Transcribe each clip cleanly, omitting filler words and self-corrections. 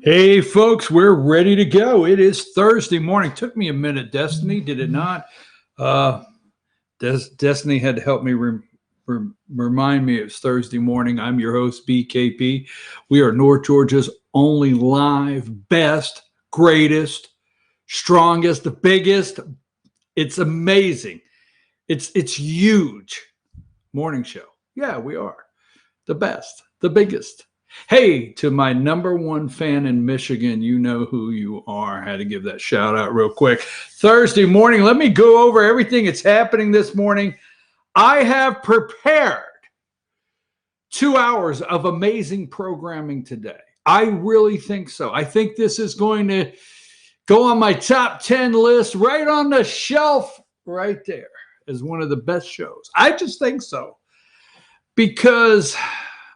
Hey, folks, we're ready to go. It is Thursday morning. Took me a minute, Destiny, did it not? Uh, Destiny had to help me remind me it's Thursday morning. I'm your host, BKP. We are North Georgia's only live, best, greatest, strongest, the biggest. It's amazing. It's huge morning show. Yeah, we are the best, the biggest. Hey, to my number one fan in Michigan, you know who you are. I had to give that shout out real quick. Thursday morning, let me go over everything that's happening this morning. I have prepared 2 hours of amazing programming today. I really think so. I think this is going to go on my top 10 list, right on the shelf right there as one of the best shows. I just think so because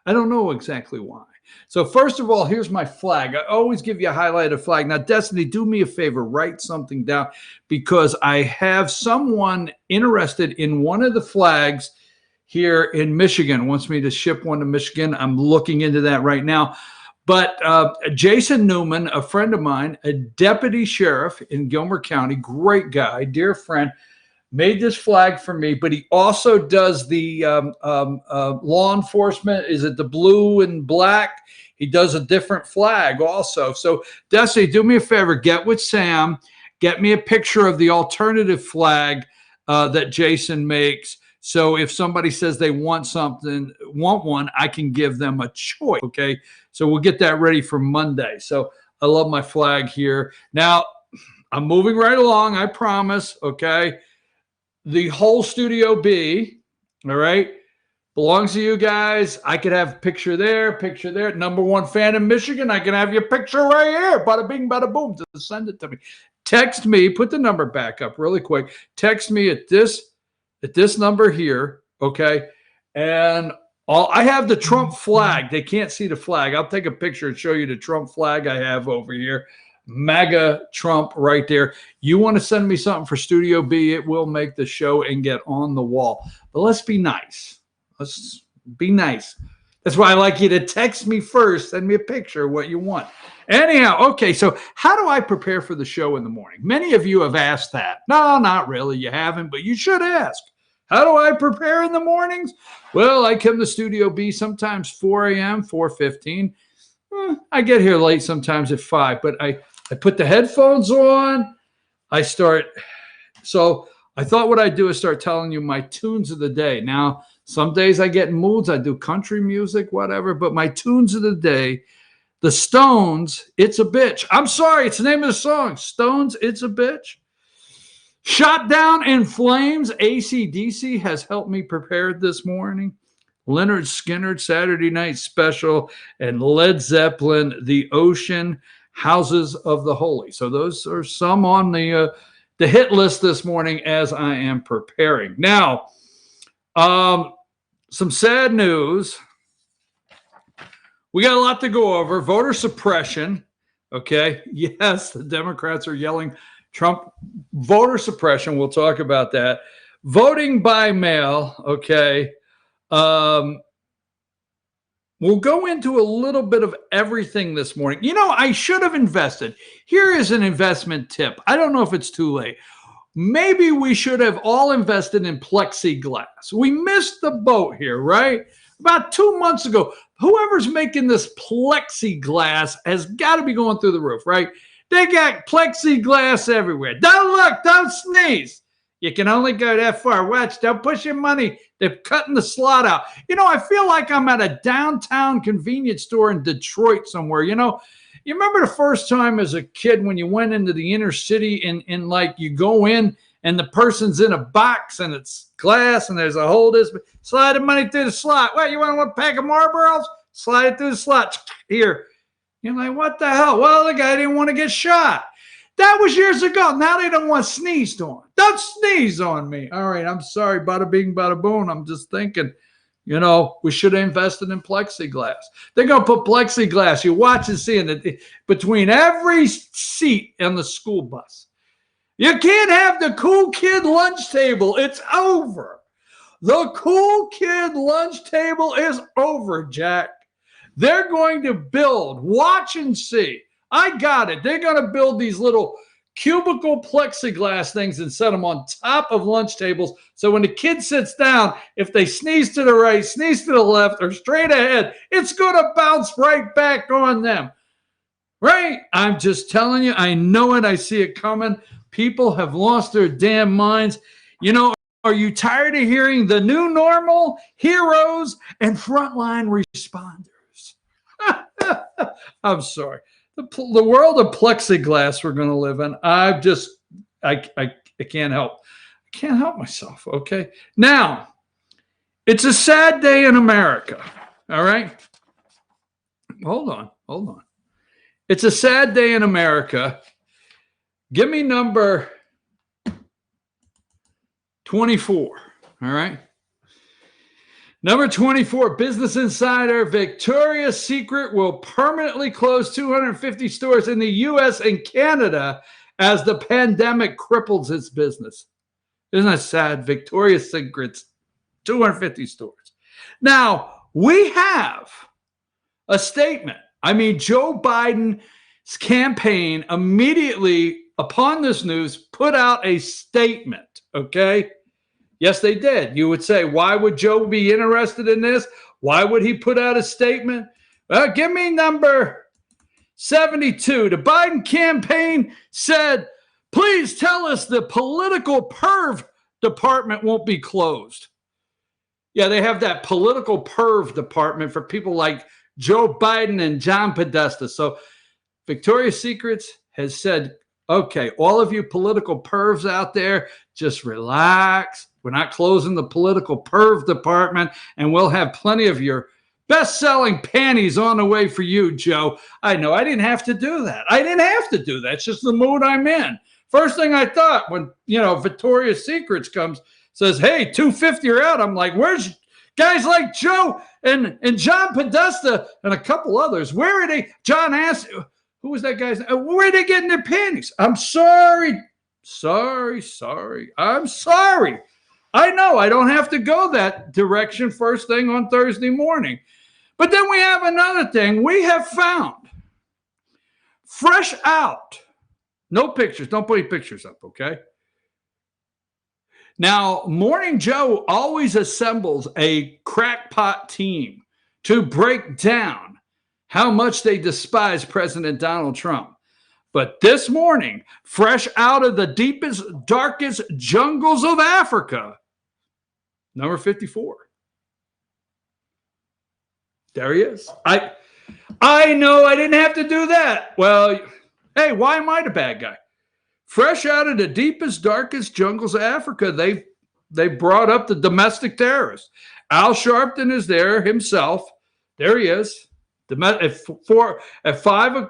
I don't know exactly why. So first of all, here's my flag. I always give you a highlighted flag. Now, Destiny, do me a favor, write something down because I have someone interested in one of the flags here in Michigan, wants me to ship one to Michigan. I'm looking into that right now. But Jason Newman, a friend of mine, a deputy sheriff in Gilmer County, great guy, dear friend, made this flag for me, but he also does the law enforcement. Is it the blue and black? He does a different flag also. So Destiny, do me a favor, get with Sam, get me a picture of the alternative flag that Jason makes. So if somebody says they want one, I can give them a choice. Okay. So we'll get that ready for Monday. So I love my flag here. Now I'm moving right along. I promise. Okay. The whole Studio B, all right, belongs to you guys. I could have picture there. Number one fan in Michigan, I can have your picture right here. Bada bing, bada boom. Just send it to me. Text me. Put the number back up really quick. Text me at this number here, okay? And I have the Trump flag. They can't see the flag. I'll take a picture and show you the Trump flag I have over here. MAGA Trump right there. You want to send me something for Studio B, it will make the show and get on the wall. But let's be nice. Let's be nice. That's why I like you to text me first. Send me a picture of what you want. Anyhow, okay, so how do I prepare for the show in the morning? Many of you have asked that. No, not really. You haven't, but you should ask. How do I prepare in the mornings? Well, I come to Studio B sometimes 4 a.m., 4:15. I get here late sometimes at 5, but I put the headphones on. So I thought what I'd do is start telling you my tunes of the day. Now, some days I get in moods. I do country music, whatever, but my tunes of the day, the Stones, It's a Bitch. I'm sorry, it's the name of the song. Stones, It's a Bitch. Shot Down in Flames, AC/DC has helped me prepare this morning. Leonard Skinner, Saturday Night Special, and Led Zeppelin, The Ocean, Houses of the Holy. So those are some on the hit list this morning as I am preparing. Now, some sad news. We got a lot to go over. Voter suppression. Okay. Yes, the Democrats are yelling Trump voter suppression. We'll talk about that. Voting by mail. Okay. We'll go into a little bit of everything this morning. You know, I should have invested. Here is an investment tip. I don't know if it's too late. Maybe we should have all invested in plexiglass. We missed the boat here, right? About 2 months ago, whoever's making this plexiglass has got to be going through the roof, right? They got plexiglass everywhere. Don't look, don't sneeze. You can only go that far. Watch, don't push your money. They're cutting the slot out. You know, I feel like I'm at a downtown convenience store in Detroit somewhere. You know, you remember the first time as a kid when you went into the inner city and like you go in and the person's in a box and it's glass and there's a hole this, slide the money through the slot. What, you want one pack of Marlboros? Slide it through the slot. Here. You're like, what the hell? Well, the guy didn't want to get shot. That was years ago. Now they don't want sneezed on. Don't sneeze on me. All right, I'm sorry. Bada bing, bada boom. I'm just thinking, you know, we should have invested in plexiglass. They're going to put plexiglass. You watch and see it between every seat in the school bus. You can't have the cool kid lunch table. It's over. The cool kid lunch table is over, Jack. They're going to build, watch and see, I got it. They're going to build these little cubicle plexiglass things and set them on top of lunch tables. So when the kid sits down, if they sneeze to the right, sneeze to the left, or straight ahead, it's going to bounce right back on them. Right? I'm just telling you, I know it. I see it coming. People have lost their damn minds. You know, are you tired of hearing the new normal, heroes, and frontline responders? I'm sorry. The world of plexiglass we're going to live in. I can't help. I can't help myself. Okay. Now, it's a sad day in America. All right. Hold on. It's a sad day in America. Give me number 24. All right. Number 24, Business Insider, Victoria's Secret will permanently close 250 stores in the U.S. and Canada as the pandemic cripples its business. Isn't that sad? Victoria's Secret's 250 stores. Now, we have a statement. I mean, Joe Biden's campaign immediately upon this news put out a statement, okay? Yes, they did. You would say, why would Joe be interested in this? Why would he put out a statement? Well, give me number 72. The Biden campaign said, please tell us the political perv department won't be closed. Yeah, they have that political perv department for people like Joe Biden and John Podesta. So Victoria's Secrets has said, okay, all of you political pervs out there, just relax. We're not closing the political perv department, and we'll have plenty of your best-selling panties on the way for you, Joe. I know I didn't have to do that. It's just the mood I'm in. First thing I thought when, Victoria's Secrets says, hey, 250 are out. I'm like, where's guys like Joe and John Podesta and a couple others? Where are they? John asked, who was that guy's? Where are they getting their panties? I'm sorry. I'm sorry. I know I don't have to go that direction first thing on Thursday morning. But then we have another thing. We have found fresh out. No pictures. Don't put any pictures up, okay? Now, Morning Joe always assembles a crackpot team to break down how much they despise President Donald Trump. But this morning, fresh out of the deepest, darkest jungles of Africa, number 54. There he is. I know I didn't have to do that. Well, hey, why am I the bad guy? Fresh out of the deepest, darkest jungles of Africa, they brought up the domestic terrorists. Al Sharpton is there himself. There he is. At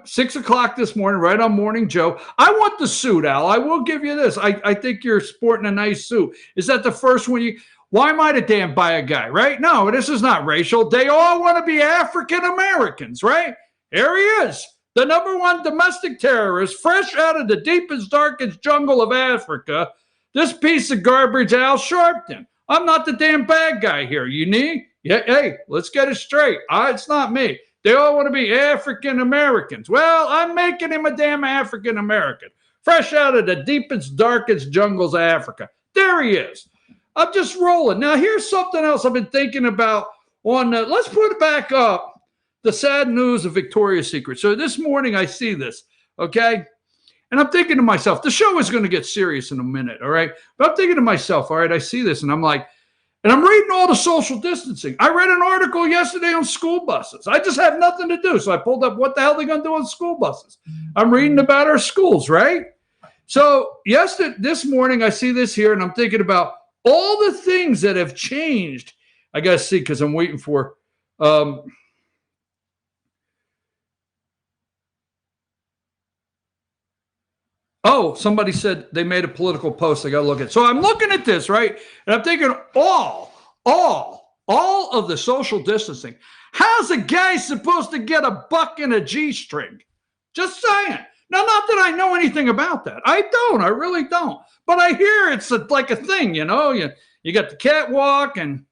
6 o'clock this morning, right on Morning Joe. I want the suit, Al. I will give you this. I think you're sporting a nice suit. Is that the first one why am I the damn buyer guy, right? No, this is not racial. They all want to be African Americans, right? Here he is, the number one domestic terrorist, fresh out of the deepest, darkest jungle of Africa. This piece of garbage, Al Sharpton. I'm not the damn bad guy here. You need? Yeah, hey, let's get it straight. It's not me. They all want to be African Americans. Well, I'm making him a damn African American. Fresh out of the deepest, darkest jungles of Africa. There he is. I'm just rolling. Now, here's something else I've been thinking about let's put it back up, the sad news of Victoria's Secret. So this morning I see this, okay? And I'm thinking to myself, the show is going to get serious in a minute, all right? But I'm thinking to myself, all right, I see this, and I'm like, and I'm reading all the social distancing. I read an article yesterday on school buses. I just have nothing to do. So I pulled up what the hell they're going to do on school buses. I'm reading about our schools, right? So this morning I see this here, and I'm thinking about all the things that have changed. I got to see because I'm waiting for somebody said they made a political post. I got to look at it. So I'm looking at this, right? And I'm thinking all of the social distancing. How's a guy supposed to get a buck in a G-string? Just saying. Now, not that I know anything about that. I don't. I really don't. But I hear it's like a thing, You got the catwalk, and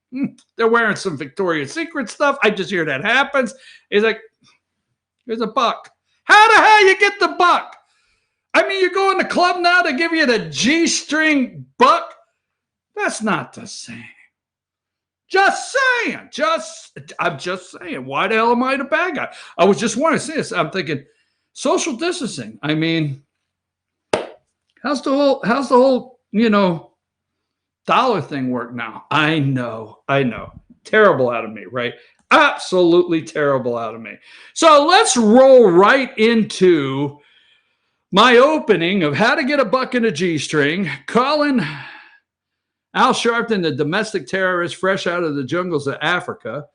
they're wearing some Victoria's Secret stuff. I just hear that happens. It's like, here's a buck. How the hell you get the buck? I mean, you go in the club now to give you the G-string buck? That's not the same. Just saying. I'm just saying. Why the hell am I the bad guy? I was just wanting to see this. I'm thinking, social distancing. I mean, how's the whole, dollar thing work now? I know. Terrible out of me, right? Absolutely terrible out of me. So let's roll right into my opening of how to get a buck in a G-string, calling Al Sharpton, the domestic terrorist fresh out of the jungles of Africa,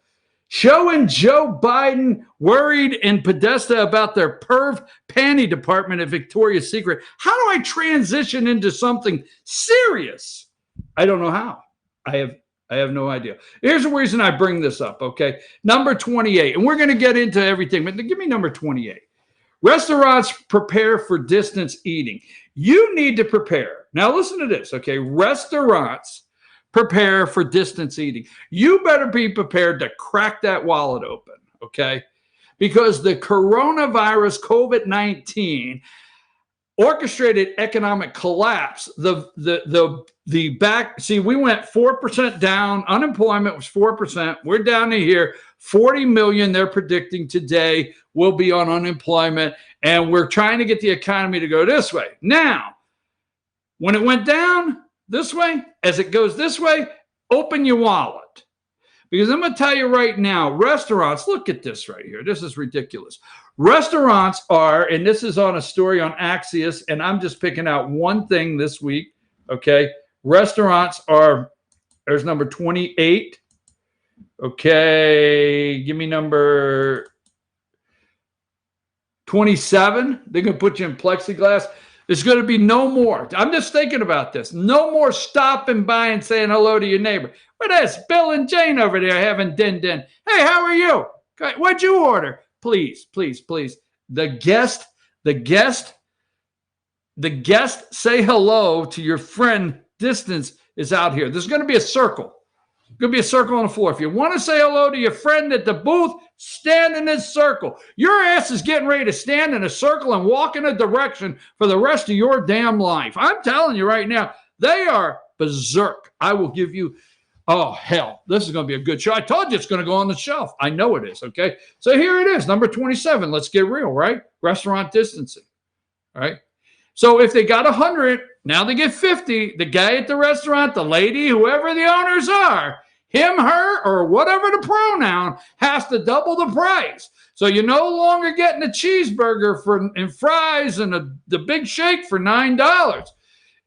showing Joe Biden worried and Podesta about their perv panty department at Victoria's Secret. How do I transition into something serious? I don't know how. I have no idea. Here's the reason I bring this up, okay? Number 28, and we're going to get into everything, but give me number 28. Restaurants prepare for distance eating. You need to prepare. Now listen to this, okay? Restaurants prepare for distance eating. You better be prepared to crack that wallet open, okay? Because the coronavirus, COVID-19, orchestrated economic collapse. We went 4% down. Unemployment was 4%. We're down to here. 40 million they're predicting today will be on unemployment. And we're trying to get the economy to go this way. Now, when it went down this way, as it goes this way, open your wallet. Because I'm going to tell you right now, restaurants, look at this right here. This is ridiculous. Restaurants are, and this is on a story on Axios, and I'm just picking out one thing this week, okay? Restaurants are, there's number 28. Okay, give me number 27. They're going to put you in plexiglass. There's going to be no more. I'm just thinking about this. No more stopping by and saying hello to your neighbor. Well, that's Bill and Jane over there having din-din. Hey, how are you? What'd you order? Please, please, please. The guest, say hello to your friend. Distance is out here. There's going to be a circle. Going to be a circle on the floor. If you want to say hello to your friend at the booth, stand in this circle. Your ass is getting ready to stand in a circle and walk in a direction for the rest of your damn life. I'm telling you right now, they are berserk. I will give you, oh, hell, this is going to be a good show. I told you it's going to go on the shelf. I know it is, okay? So here it is, number 27. Let's get real, right? Restaurant distancing, all right? So if they got 100, now they get 50. The guy at the restaurant, the lady, whoever the owners are, him, her, or whatever the pronoun, has to double the price. So you're no longer getting a cheeseburger and fries and the big shake for $9.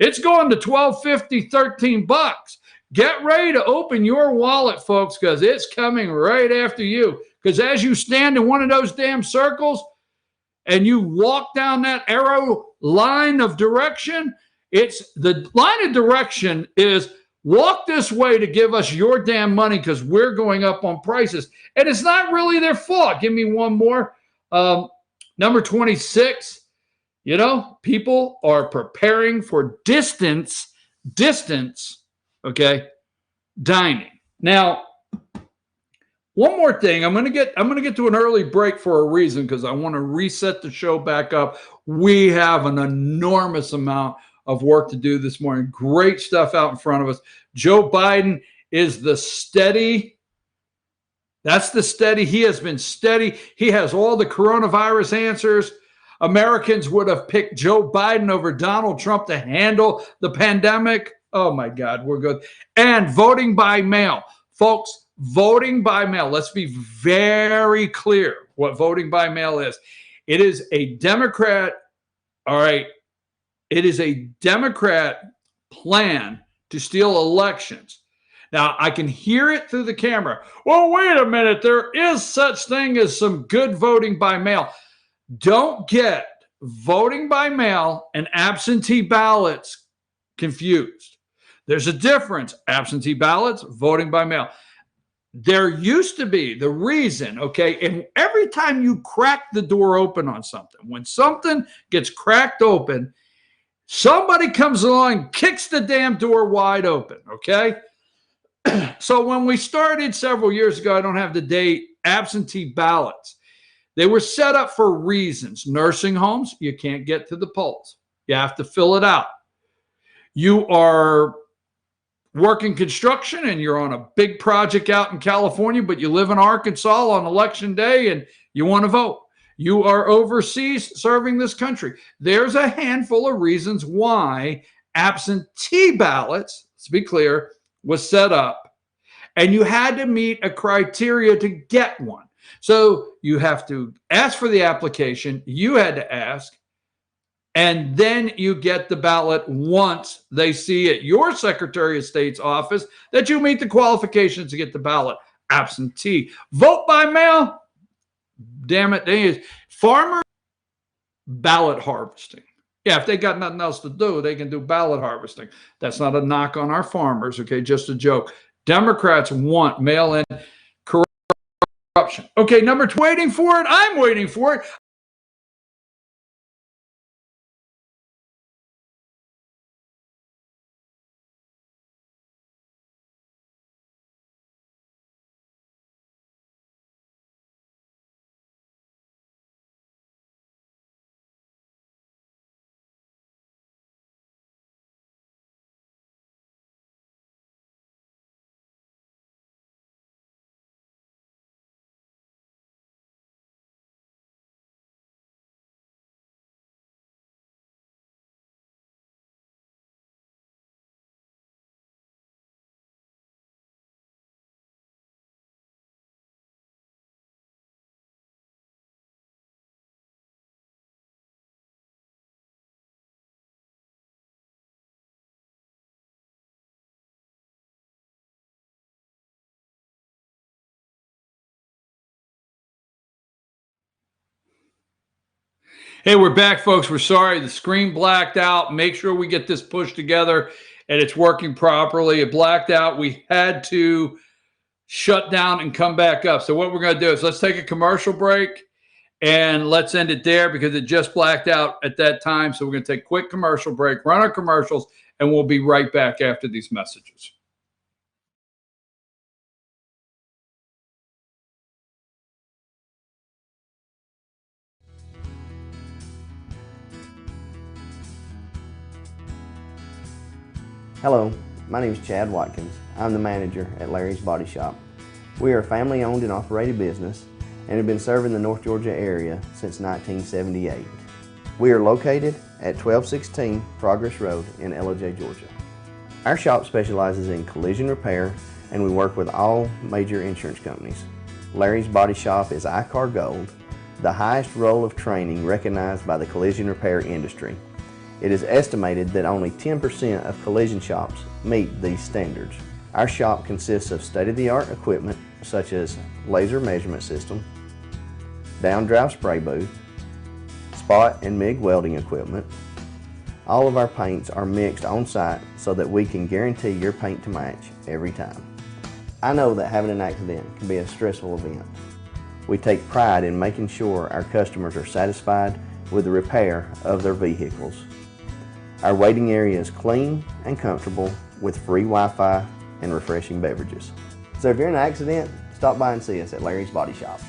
It's going to $12.50, $13. Get ready to open your wallet, folks, because it's coming right after you. Because as you stand in one of those damn circles and you walk down that arrow line of direction, it's the line of direction is walk this way to give us your damn money because we're going up on prices. And it's not really their fault. Give me one more. Number 26, people are preparing for distance, okay, dining. Now, one more thing. I'm going to get to an early break for a reason because I want to reset the show back up. We have an enormous amount of work to do this morning. Great stuff out in front of us. Joe Biden is the steady. That's the steady. He has been steady. He has all the coronavirus answers. Americans would have picked Joe Biden over Donald Trump to handle the pandemic. Oh my God, we're good. And voting by mail. Folks, voting by mail. Let's be very clear what voting by mail is. It is a Democrat, all right, it is a Democrat plan to steal elections. Now, I can hear it through the camera. Well, wait a minute. There is such thing as some good voting by mail. Don't get voting by mail and absentee ballots confused. There's a difference. Absentee ballots, voting by mail. There used to be the reason, okay, and every time you crack the door open on something, when something gets cracked open, somebody comes along, kicks the damn door wide open, okay? So when we started several years ago, I don't have the date, absentee ballots, They were set up for reasons. Nursing homes, you can't get to the polls. You have to fill it out. You are working construction and you're on a big project out in California, but you live in Arkansas on election day and you want to vote. You are overseas serving this country. There's a handful of reasons why absentee ballots, let's be clear, was set up, and you had to meet a criteria to get one. So you have to ask for the application, you had to ask, and then you get the ballot once they see at your Secretary of State's office that you meet the qualifications to get the ballot. Absentee. Vote by mail. Damn it. Farmer ballot harvesting. Yeah, if they got nothing else to do, they can do ballot harvesting. That's not a knock on our farmers, okay? Just a joke. Democrats want mail-in corruption. Okay, number two, waiting for it. I'm waiting for it. Hey, we're back, folks. We're sorry. The screen blacked out. Make sure we get this pushed together and it's working properly. It blacked out. We had to shut down and come back up. So what we're going to do is let's take a commercial break and let's end it there because it just blacked out at that time. So we're going to take a quick commercial break, run our commercials, and we'll be right back after these messages. Hello, my name is Chad Watkins. I'm the manager at Larry's Body Shop. We are a family-owned and operated business and have been serving the North Georgia area since 1978. We are located at 1216 Progress Road in LOJ, Georgia. Our shop specializes in collision repair and we work with all major insurance companies. Larry's Body Shop is ICAR Gold, the highest role of training recognized by the collision repair industry. It is estimated that only 10% of collision shops meet these standards. Our shop consists of state-of-the-art equipment such as laser measurement system, down-drive spray booth, spot and MIG welding equipment. All of our paints are mixed on-site so that we can guarantee your paint to match every time. I know that having an accident can be a stressful event. We take pride in making sure our customers are satisfied with the repair of their vehicles. Our waiting area is clean and comfortable with free Wi-Fi and refreshing beverages. So if you're in an accident, stop by and see us at Larry's Body Shop.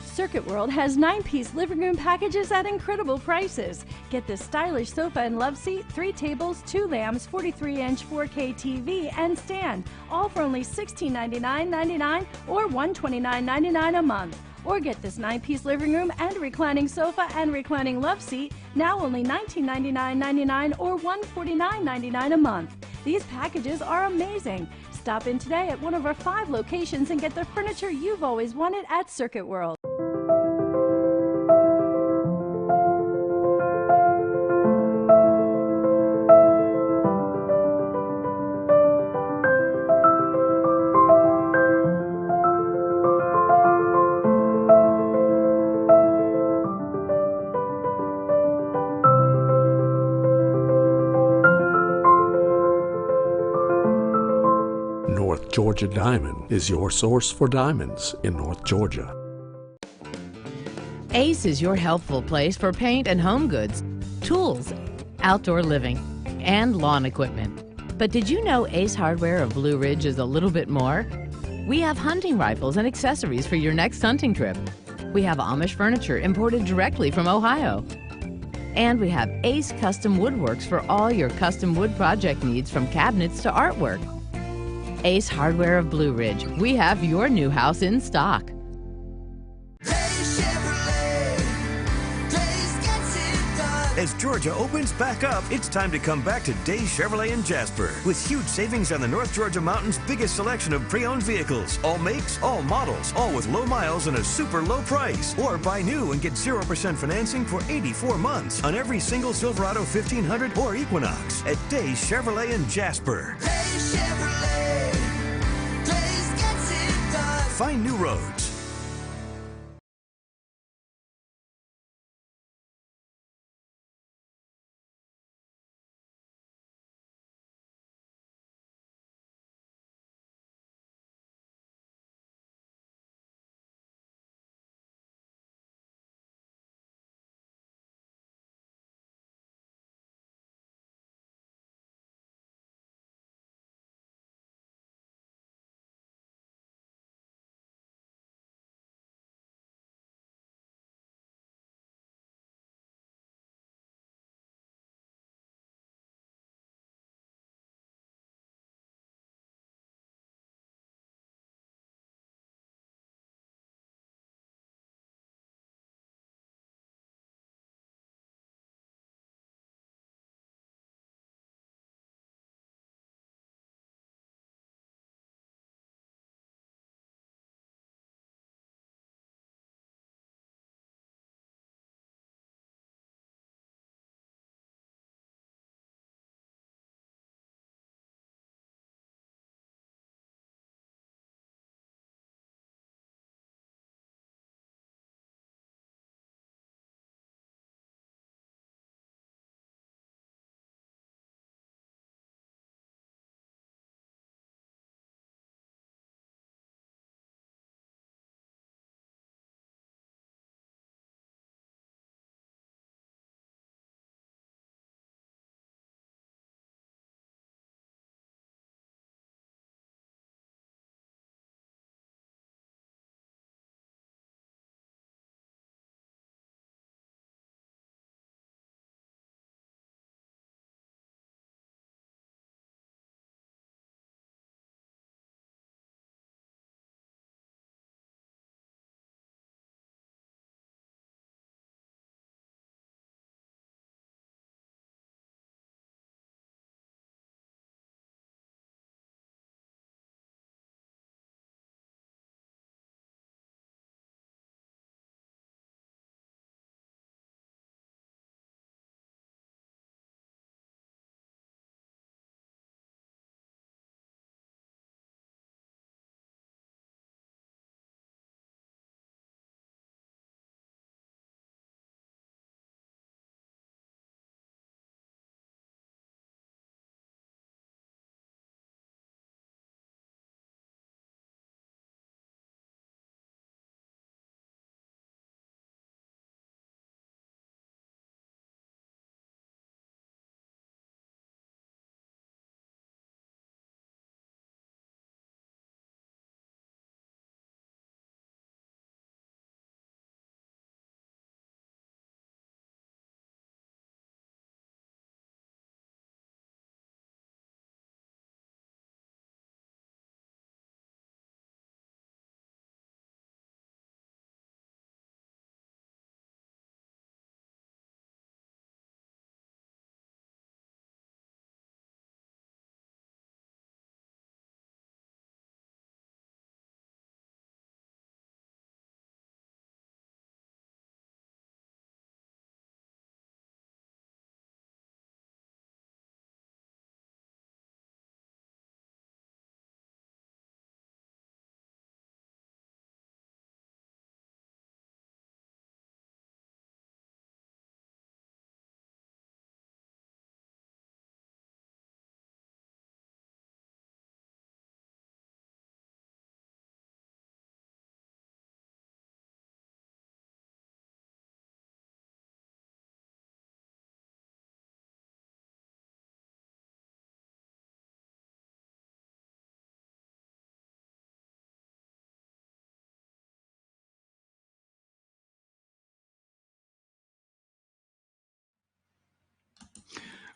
Circuit World has 9-piece living room packages at incredible prices. Get this stylish sofa and love seat, 3 tables, 2 lamps, 43-inch 4K TV, and stand, all for only $1699.99 or $129.99 a month. Or get this 9-piece living room and reclining sofa and reclining love seat, now only $1999.99 or $149.99 a month. These packages are amazing. Stop in today at one of our 5 locations and get the furniture you've always wanted at Circuit World. North Georgia Diamond is your source for diamonds in North Georgia. Ace is your healthful place for paint and home goods, tools, outdoor living, and lawn equipment. But did you know Ace Hardware of Blue Ridge is a little bit more? We have hunting rifles and accessories for your next hunting trip. We have Amish furniture imported directly from Ohio. And we have Ace Custom Woodworks for all your custom wood project needs, from cabinets to artwork. Ace Hardware of Blue Ridge. We have your new house in stock. As Georgia opens back up, it's time to come back to Day Chevrolet in Jasper with huge savings on the North Georgia Mountain's biggest selection of pre-owned vehicles. All makes, all models, all with low miles and a super low price. Or buy new and get 0% financing for 84 months on every single Silverado 1500 or Equinox at Day Chevrolet in Jasper. Day Chevrolet. Days gets it done. Find new roads.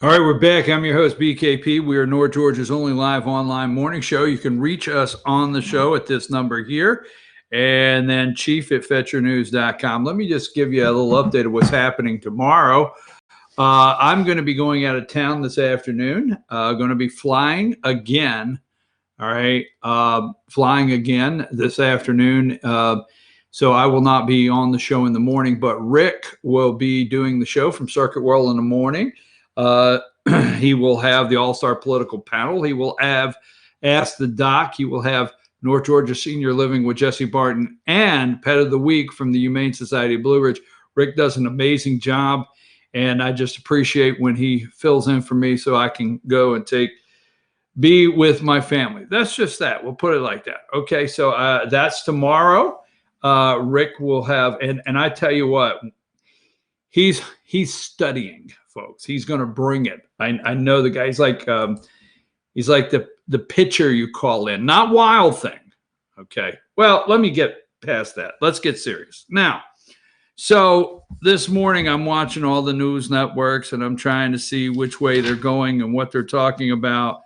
All right, we're back. I'm your host, BKP. We are North Georgia's only live online morning show. You can reach us on the show at this number here, and then chief@fetchernews.com. Let me just give you a little update of what's happening tomorrow. I'm going to be going out of town this afternoon. Going to be flying again. All right, flying again this afternoon. So I will not be on the show in the morning, but Rick will be doing the show from Circuit World in the morning. He will have the All-Star Political Panel. He will have Ask the Doc. He will have North Georgia Senior Living with Jesse Barton and Pet of the Week from the Humane Society of Blue Ridge. Rick does an amazing job, and I just appreciate when he fills in for me so I can go and be with my family. That's just that. We'll put it like that. Okay, so that's tomorrow. Rick will have, and I tell you what, he's studying, folks. He's going to bring it. I know the guy. He's like the pitcher you call in, not Wild Thing. Okay. Well, let me get past that. Let's get serious now. So this morning I'm watching all the news networks and I'm trying to see which way they're going and what they're talking about.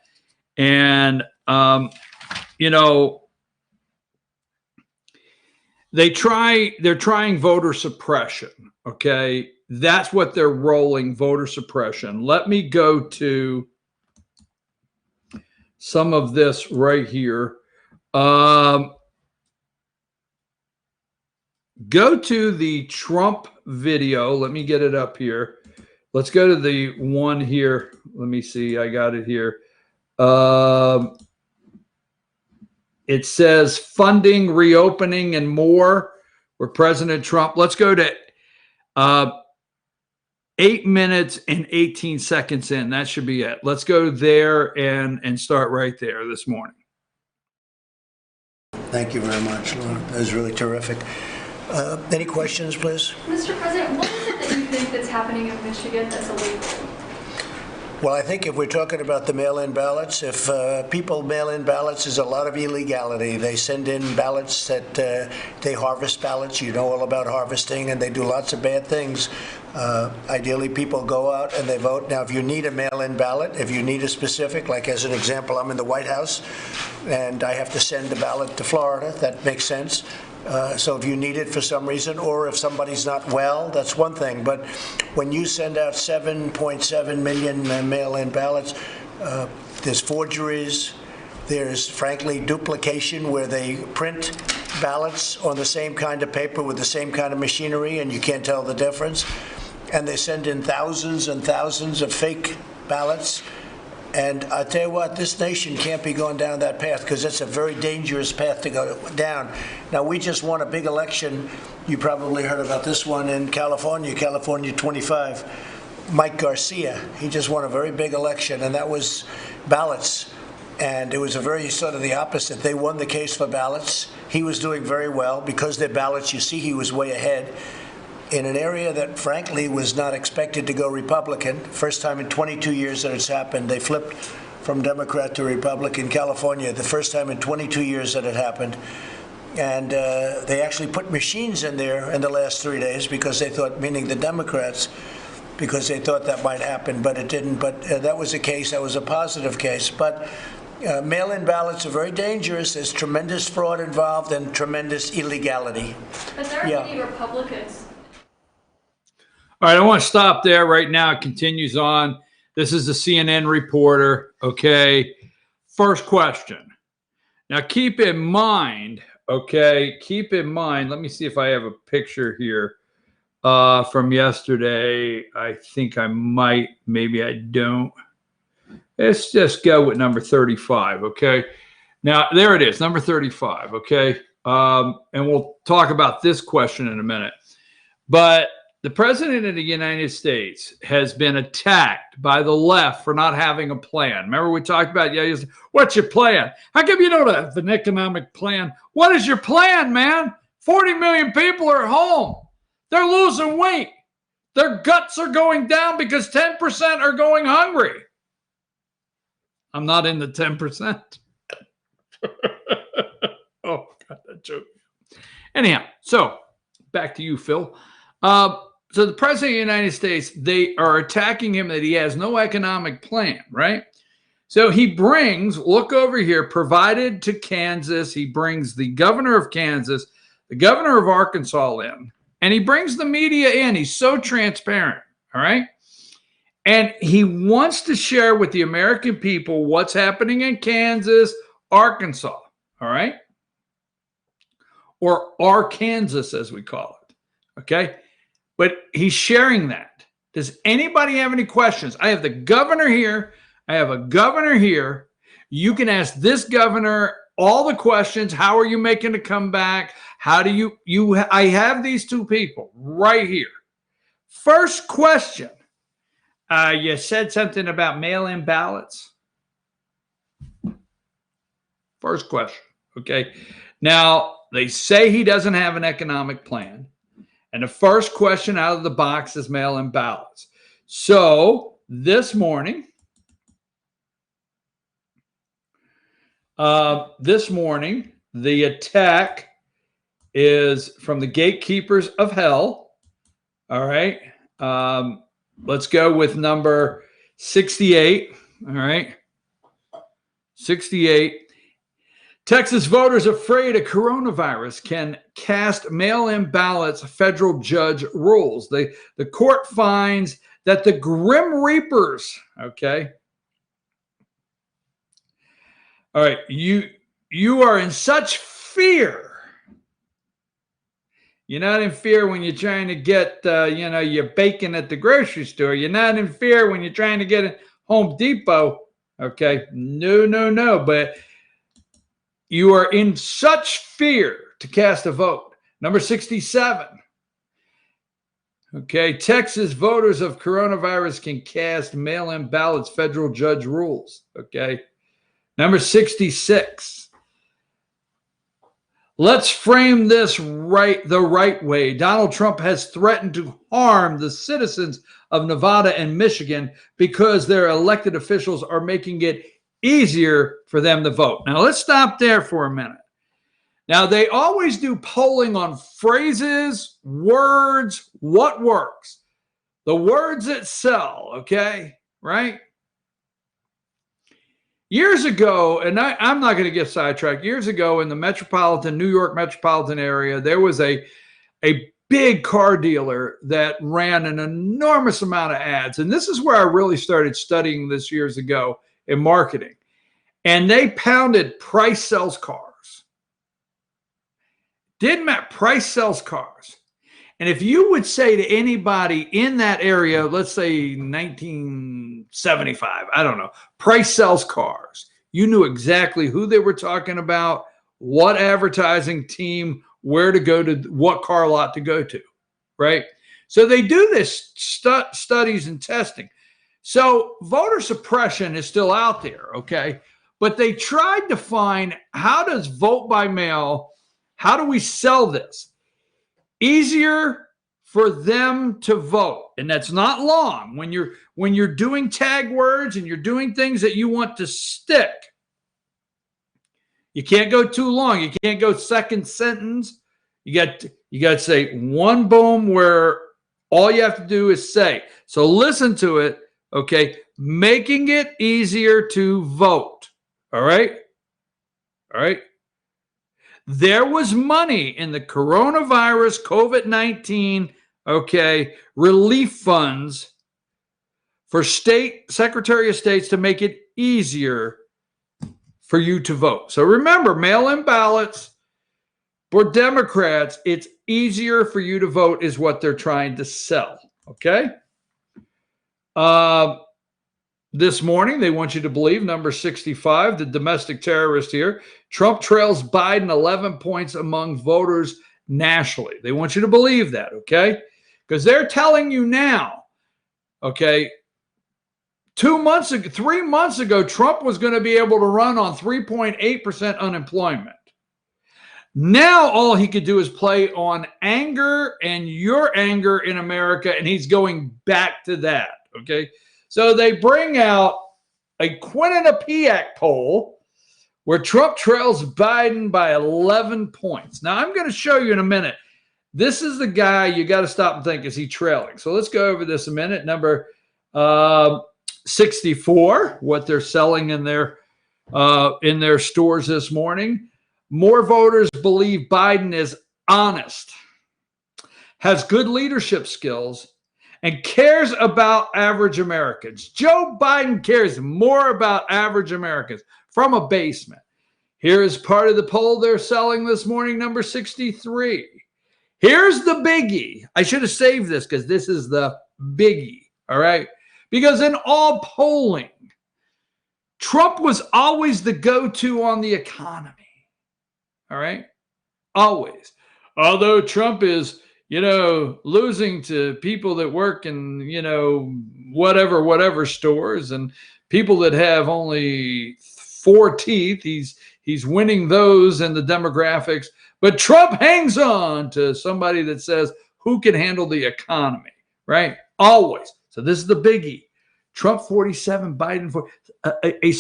And they're trying voter suppression. Okay. That's what they're rolling, voter suppression. Let me go to some of this right here. Go to the Trump video. Let me get it up here. Let's go to the one here. Let me see. I got it here. It says funding, reopening, and more. Where President Trump. Let's go to 8 minutes and 18 seconds in. That should be it. Let's go there and start right there this morning. Thank you very much, Laura. That was really terrific. Any questions, please? Mr. President, what is it that you think that's happening in Michigan that's illegal? Well, I think if we're talking about the mail-in ballots, if people mail in ballots, there's a lot of illegality. They send in ballots that they harvest ballots. You know all about harvesting, and they do lots of bad things. Ideally, people go out and they vote. Now, if you need a mail-in ballot, if you need a specific, like as an example, I'm in the White House, and I have to send a ballot to Florida, that makes sense. So if you need it for some reason, or if somebody's not well, that's one thing. But when you send out 7.7 million mail-in ballots, there's forgeries. There's, frankly, duplication where they print ballots on the same kind of paper with the same kind of machinery, and you can't tell the difference. And they send in thousands and thousands of fake ballots. And I tell you what, this nation can't be going down that path because it's a very dangerous path to go down. Now, we just won a big election. You probably heard about this one in California, California 25. Mike Garcia, he just won a very big election, and that was ballots. And it was a very sort of the opposite. They won the case for ballots. He was doing very well because they're ballots. You see, he was way ahead. In an area that, frankly, was not expected to go Republican. First time in 22 years that it's happened. They flipped from Democrat to Republican. California, the first time in 22 years that it happened. And they actually put machines in there in the last 3 days because they thought, meaning the Democrats, because they thought that might happen, but it didn't. But that was a case, that was a positive case. But mail-in ballots are very dangerous. There's tremendous fraud involved and tremendous illegality. But there are many Republicans. All right, I want to stop there right now. It continues on. This is the CNN reporter. Okay. First question. Now, keep in mind, let me see if I have a picture here from yesterday. I think I might, maybe I don't. Let's just go with number 35, okay? Now, there it is, number 35, okay? And we'll talk about this question in a minute. But the president of the United States has been attacked by the left for not having a plan. Remember we talked about, what's your plan? How come you don't have an economic plan? What is your plan, man? 40 million people are at home. They're losing weight. Their guts are going down because 10% are going hungry. I'm not in the 10%. Oh, God, that joke. Anyhow, so back to you, Phil. So the president of the United States, they are attacking him that he has no economic plan, right? So he brings, look over here, provided to Kansas. He brings the governor of Kansas, the governor of Arkansas in, and he brings the media in. He's so transparent, all right? And he wants to share with the American people what's happening in Kansas, Arkansas, all right? Or Arkansas, as we call it, okay? But he's sharing that. Does anybody have any questions? I have the governor here. I have a governor here. You can ask this governor all the questions. How are you making a comeback? How do I have these two people right here. First question. You said something about mail-in ballots. First question. Okay. Now, they say he doesn't have an economic plan. And the first question out of the box is mail-in ballots. So this morning, the attack is from the gatekeepers of hell. All right. Let's go with number 68. All right. 68. Texas voters afraid of coronavirus can cast mail-in ballots, federal judge rules. The court finds that the Grim Reapers, okay. All right, you are in such fear. You're not in fear when you're trying to get, your bacon at the grocery store. You're not in fear when you're trying to get at Home Depot. Okay, no. But you are in such fear to cast a vote. Number 67. Okay, Texas voters of coronavirus can cast mail-in ballots, federal judge rules. Okay, number 66. Let's frame this the right way. Donald Trump has threatened to harm the citizens of Nevada and Michigan because their elected officials are making it easier for them to vote. Now, let's stop there for a minute. Now, they always do polling on phrases, words, what works. The words that sell, okay? Right? Years ago, and I'm not going to get sidetracked, years ago in the New York metropolitan area, there was a big car dealer that ran an enormous amount of ads. And this is where I really started studying this years ago in marketing. And they pounded price sells cars. Didn't matter, price sells cars. And if you would say to anybody in that area, let's say 1975, I don't know, price sells cars, you knew exactly who they were talking about, what advertising team, where to go to, what car lot to go to, right? So they do this studies and testing. So voter suppression is still out there, okay? But they tried to find, how does vote by mail, how do we sell this? Easier for them to vote. And that's not long. When you're doing tag words and you're doing things that you want to stick, you can't go too long. You can't go second sentence. You got to say one boom where all you have to do is say. So listen to it, okay? Making it easier to vote. All right? All right? There was money in the coronavirus, COVID-19, okay, relief funds for state secretary of states to make it easier for you to vote. So remember, mail-in ballots for Democrats, it's easier for you to vote is what they're trying to sell, okay? This morning, they want you to believe, number 65, the domestic terrorist here, Trump trails Biden 11 points among voters nationally. They want you to believe that, okay? Because they're telling you now, okay, 3 months ago, Trump was going to be able to run on 3.8% unemployment. Now all he could do is play on anger and your anger in America, and he's going back to that, okay? So they bring out a Quinnipiac poll where Trump trails Biden by 11 points. Now, I'm going to show you in a minute. This is the guy you got to stop and think, is he trailing? So let's go over this a minute. Number 64, what they're selling in their stores this morning. More voters believe Biden is honest, has good leadership skills, and cares about average Americans. Joe Biden cares more about average Americans from a basement. Here is part of the poll they're selling this morning, number 63. Here's the biggie. I should have saved this because this is the biggie, all right? Because in all polling, Trump was always the go-to on the economy, all right? Always. Although Trump is, losing to people that work in, whatever stores and people that have only 4 teeth, he's winning those in the demographics. But Trump hangs on to somebody that says, who can handle the economy, right? Always. So this is the biggie. Trump 47, Biden 40, a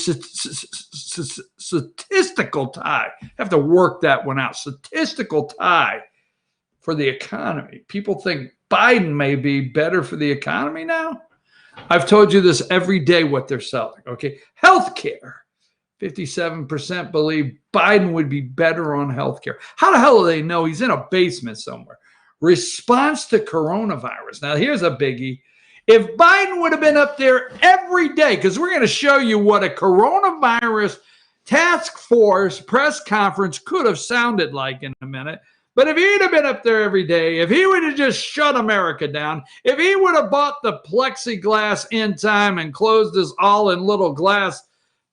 statistical tie. I have to work that one out. Statistical tie for the economy. People think Biden may be better for the economy now. I've told you this every day what they're selling, okay? Healthcare. 57% believe Biden would be better on healthcare. How the hell do they know? He's in a basement somewhere. Response to coronavirus. Now, here's a biggie. If Biden would have been up there every day, because we're going to show you what a coronavirus task force press conference could have sounded like in a minute. But if he'd have been up there every day, if he would have just shut America down, if he would have bought the plexiglass in time and closed us all in little glass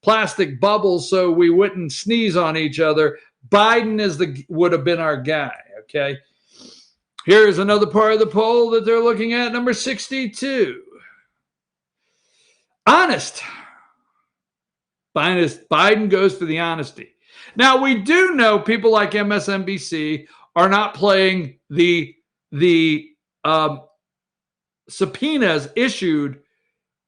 plastic bubbles so we wouldn't sneeze on each other, Biden would have been our guy, okay? Here's another part of the poll that they're looking at, number 62. Honest. Biden goes for the honesty. Now, we do know people like MSNBC are not playing the subpoenas issued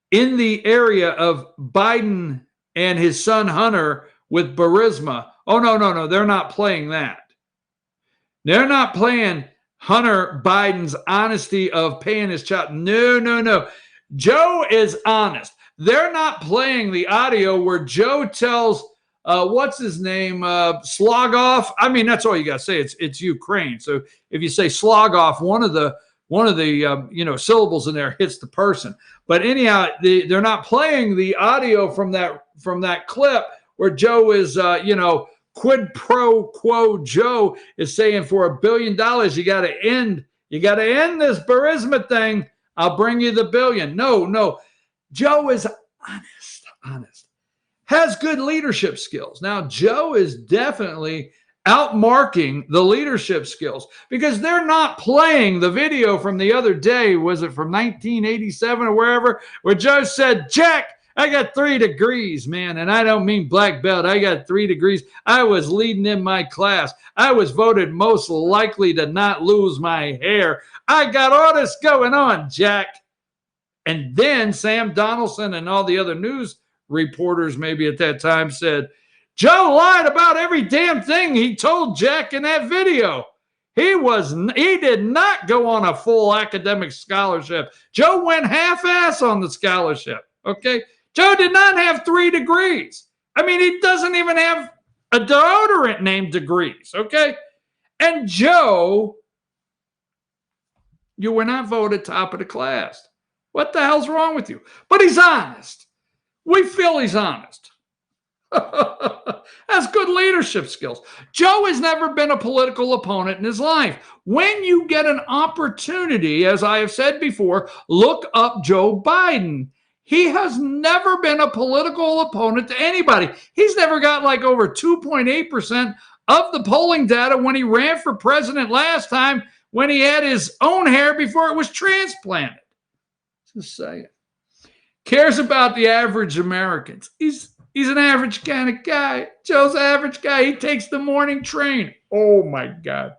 in the area of Biden and his son Hunter with Burisma. Oh, no, they're not playing that. They're not playing Hunter Biden's honesty of paying his child. No. Joe is honest. They're not playing the audio where Joe tells, what's his name, Slogoff. I mean, that's all you got to say. It's Ukraine. So if you say Slogoff, one of the syllables in there hits the person. But anyhow, they're not playing the audio from that clip where Joe is, quid pro quo. Joe is saying for $1 billion, you got to end this Burisma thing. I'll bring you the billion. No. Joe is honest, has good leadership skills. Now, Joe is definitely outmarking the leadership skills because they're not playing the video from the other day. Was it from 1987 or wherever, where Joe said, Jack, I got 3 degrees, man. And I don't mean black belt. I got 3 degrees. I was leading in my class. I was voted most likely to not lose my hair. I got all this going on, Jack. And then Sam Donaldson and all the other news reporters maybe at that time said, Joe lied about every damn thing he told Jack in that video. He did not go on a full academic scholarship. Joe went half-ass on the scholarship, okay? Joe did not have 3 degrees. I mean, he doesn't even have a deodorant named Degrees, okay? And Joe, you were not voted top of the class. What the hell's wrong with you? But he's honest. We feel he's honest. Has good leadership skills. Joe has never been a political opponent in his life. When you get an opportunity, as I have said before, look up Joe Biden. He has never been a political opponent to anybody. He's never got like over 2.8% of the polling data when he ran for president last time, when he had his own hair before it was transplanted. Just saying. Cares about the average Americans. He's an average kind of guy. Joe's an average guy. He takes the morning train. Oh, my God.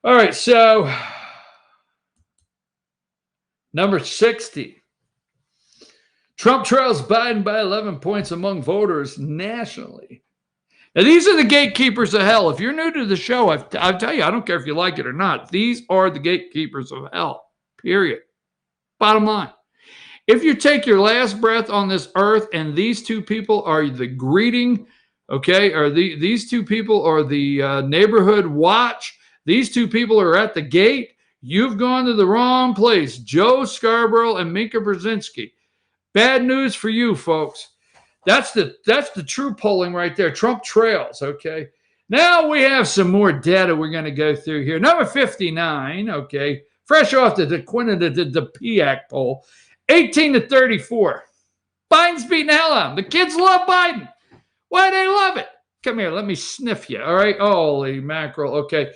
All right, so number 60. Trump trails Biden by 11 points among voters nationally. Now, these are the gatekeepers of hell. If you're new to the show, I'll tell you, I don't care if you like it or not. These are the gatekeepers of hell, period. Bottom line. If you take your last breath on this earth and these two people are the greeting, okay, or these two people are the neighborhood watch, these two people are at the gate, you've gone to the wrong place. Joe Scarborough and Minka Brzezinski. Bad news for you, folks. That's the true polling right there. Trump trails, okay? Now we have some more data we're going to go through here. Number 59, okay, fresh off the PIAC poll, 18 to 34. Biden's beating the hell out of him. The kids love Biden. Why do they love it? Come here, let me sniff you, all right? Holy mackerel, okay.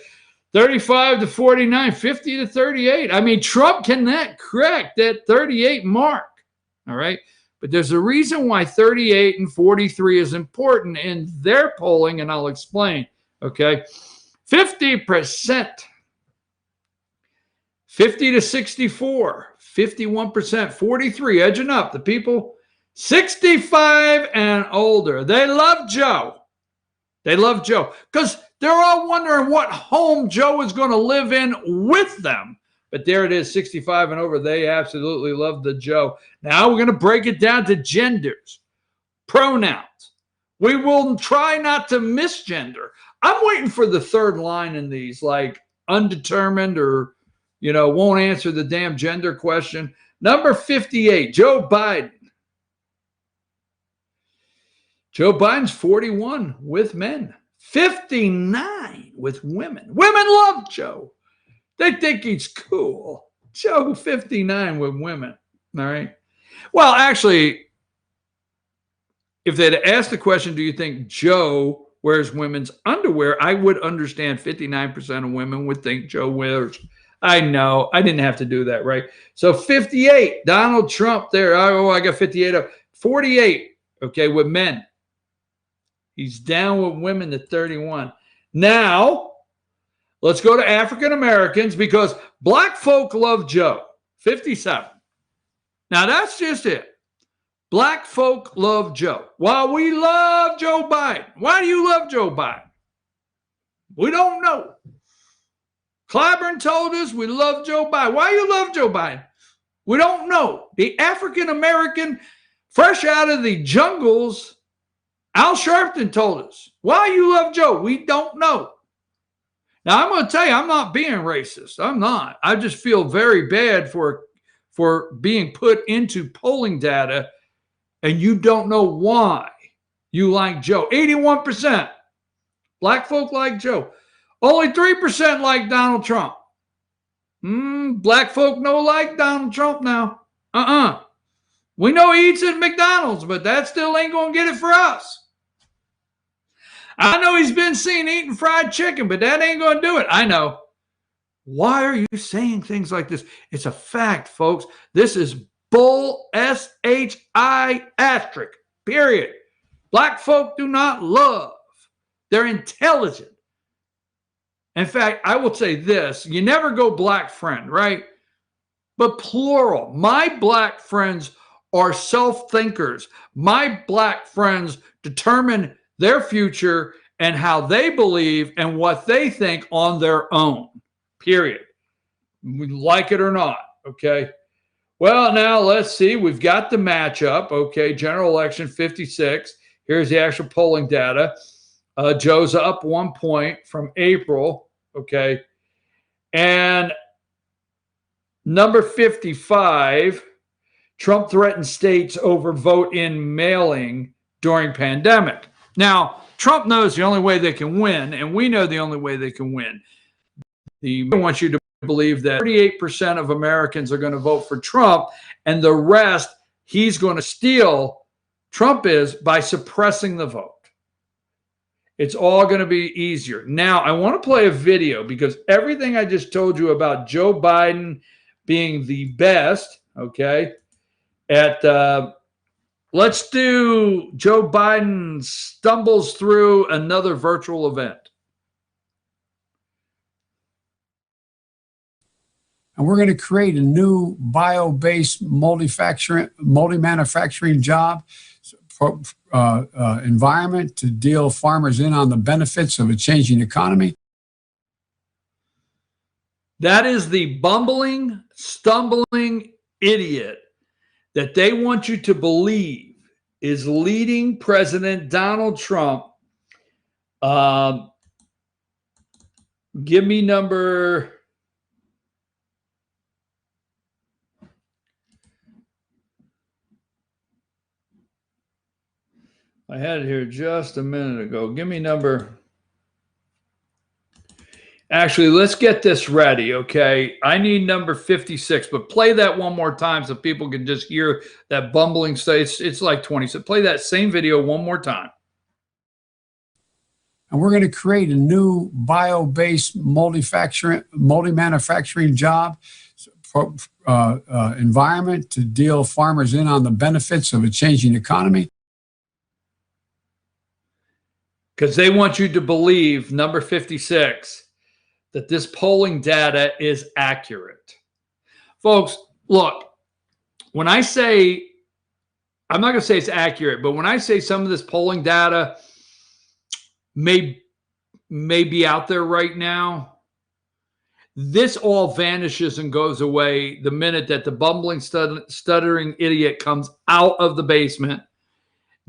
35 to 49, 50 to 38. I mean, Trump cannot crack that 38 mark, all right? But there's a reason why 38 and 43 is important in their polling, and I'll explain, okay? 50%, 50 to 64, 51%, 43, edging up. The people 65 and older, they love Joe. They love Joe because they're all wondering what home Joe is going to live in with them. But there it is, 65 and over. They absolutely love the Joe. Now we're going to break it down to genders, pronouns. We will try not to misgender. I'm waiting for the third line in these, like undetermined or, won't answer the damn gender question. Number 58, Joe Biden. Joe Biden's 41 with men, 59 with women. Women love Joe. They think he's cool. Joe, 59 with women. All right. Well, actually, if they'd asked the question, do you think Joe wears women's underwear? I would understand 59% of women would think Joe wears. I know. I didn't have to do that, right? So 58, Donald Trump there. Oh, I got 58 up. 48, okay, with men. He's down with women to 31. Now, let's go to African Americans because black folk love Joe, 57. Now, that's just it. Black folk love Joe. While we love Joe Biden. Why do you love Joe Biden? We don't know. Clyburn told us we love Joe Biden. Why do you love Joe Biden? We don't know. The African American, fresh out of the jungles, Al Sharpton told us. Why you love Joe? We don't know. Now, I'm going to tell you, I'm not being racist. I'm not. I just feel very bad for being put into polling data, and you don't know why you like Joe. 81% black folk like Joe. Only 3% like Donald Trump. Black folk no like Donald Trump now. We know he eats at McDonald's, but that still ain't going to get it for us. I know he's been seen eating fried chicken, but that ain't going to do it. I know. Why are you saying things like this? It's a fact, folks. This is bull, S-H-I asterisk, period. Black folk do not love. They're intelligent. In fact, I will say this. You never go black friend, right? But plural. My black friends are self-thinkers. My black friends determine their future and how they believe and what they think on their own, period. We like it or not, okay? Well, now let's see. We've got the matchup, okay? General election 56. Here's the actual polling data. Joe's up 1 point from April, okay? And number 55, Trump threatened states over vote-in mailing during pandemic. Now, Trump knows the only way they can win, and we know the only way they can win. He wants you to believe that 38% of Americans are going to vote for Trump, and the rest he's going to steal, Trump is, by suppressing the vote. It's all going to be easier. Now, I want to play a video because everything I just told you about Joe Biden being the best, okay, let's do Joe Biden stumbles through another virtual event. And we're going to create a new bio-based multi-manufacturing job. environment to deal farmers in on the benefits of a changing economy. That is the bumbling, stumbling idiot that they want you to believe is leading President Donald Trump. Give me number. I had it here just a minute ago. Give me number. Actually, let's get this ready, okay? I need number 56, but play that one more time so people can just hear that bumbling state. It's like 20. So play that same video one more time. And we're going to create a new bio-based multi-manufacturing job environment to deal farmers in on the benefits of a changing economy. Because they want you to believe, number 56, that this polling data is accurate. Folks, look, when I say, I'm not going to say it's accurate, but when I say some of this polling data may be out there right now, this all vanishes and goes away the minute that the bumbling, stuttering idiot comes out of the basement,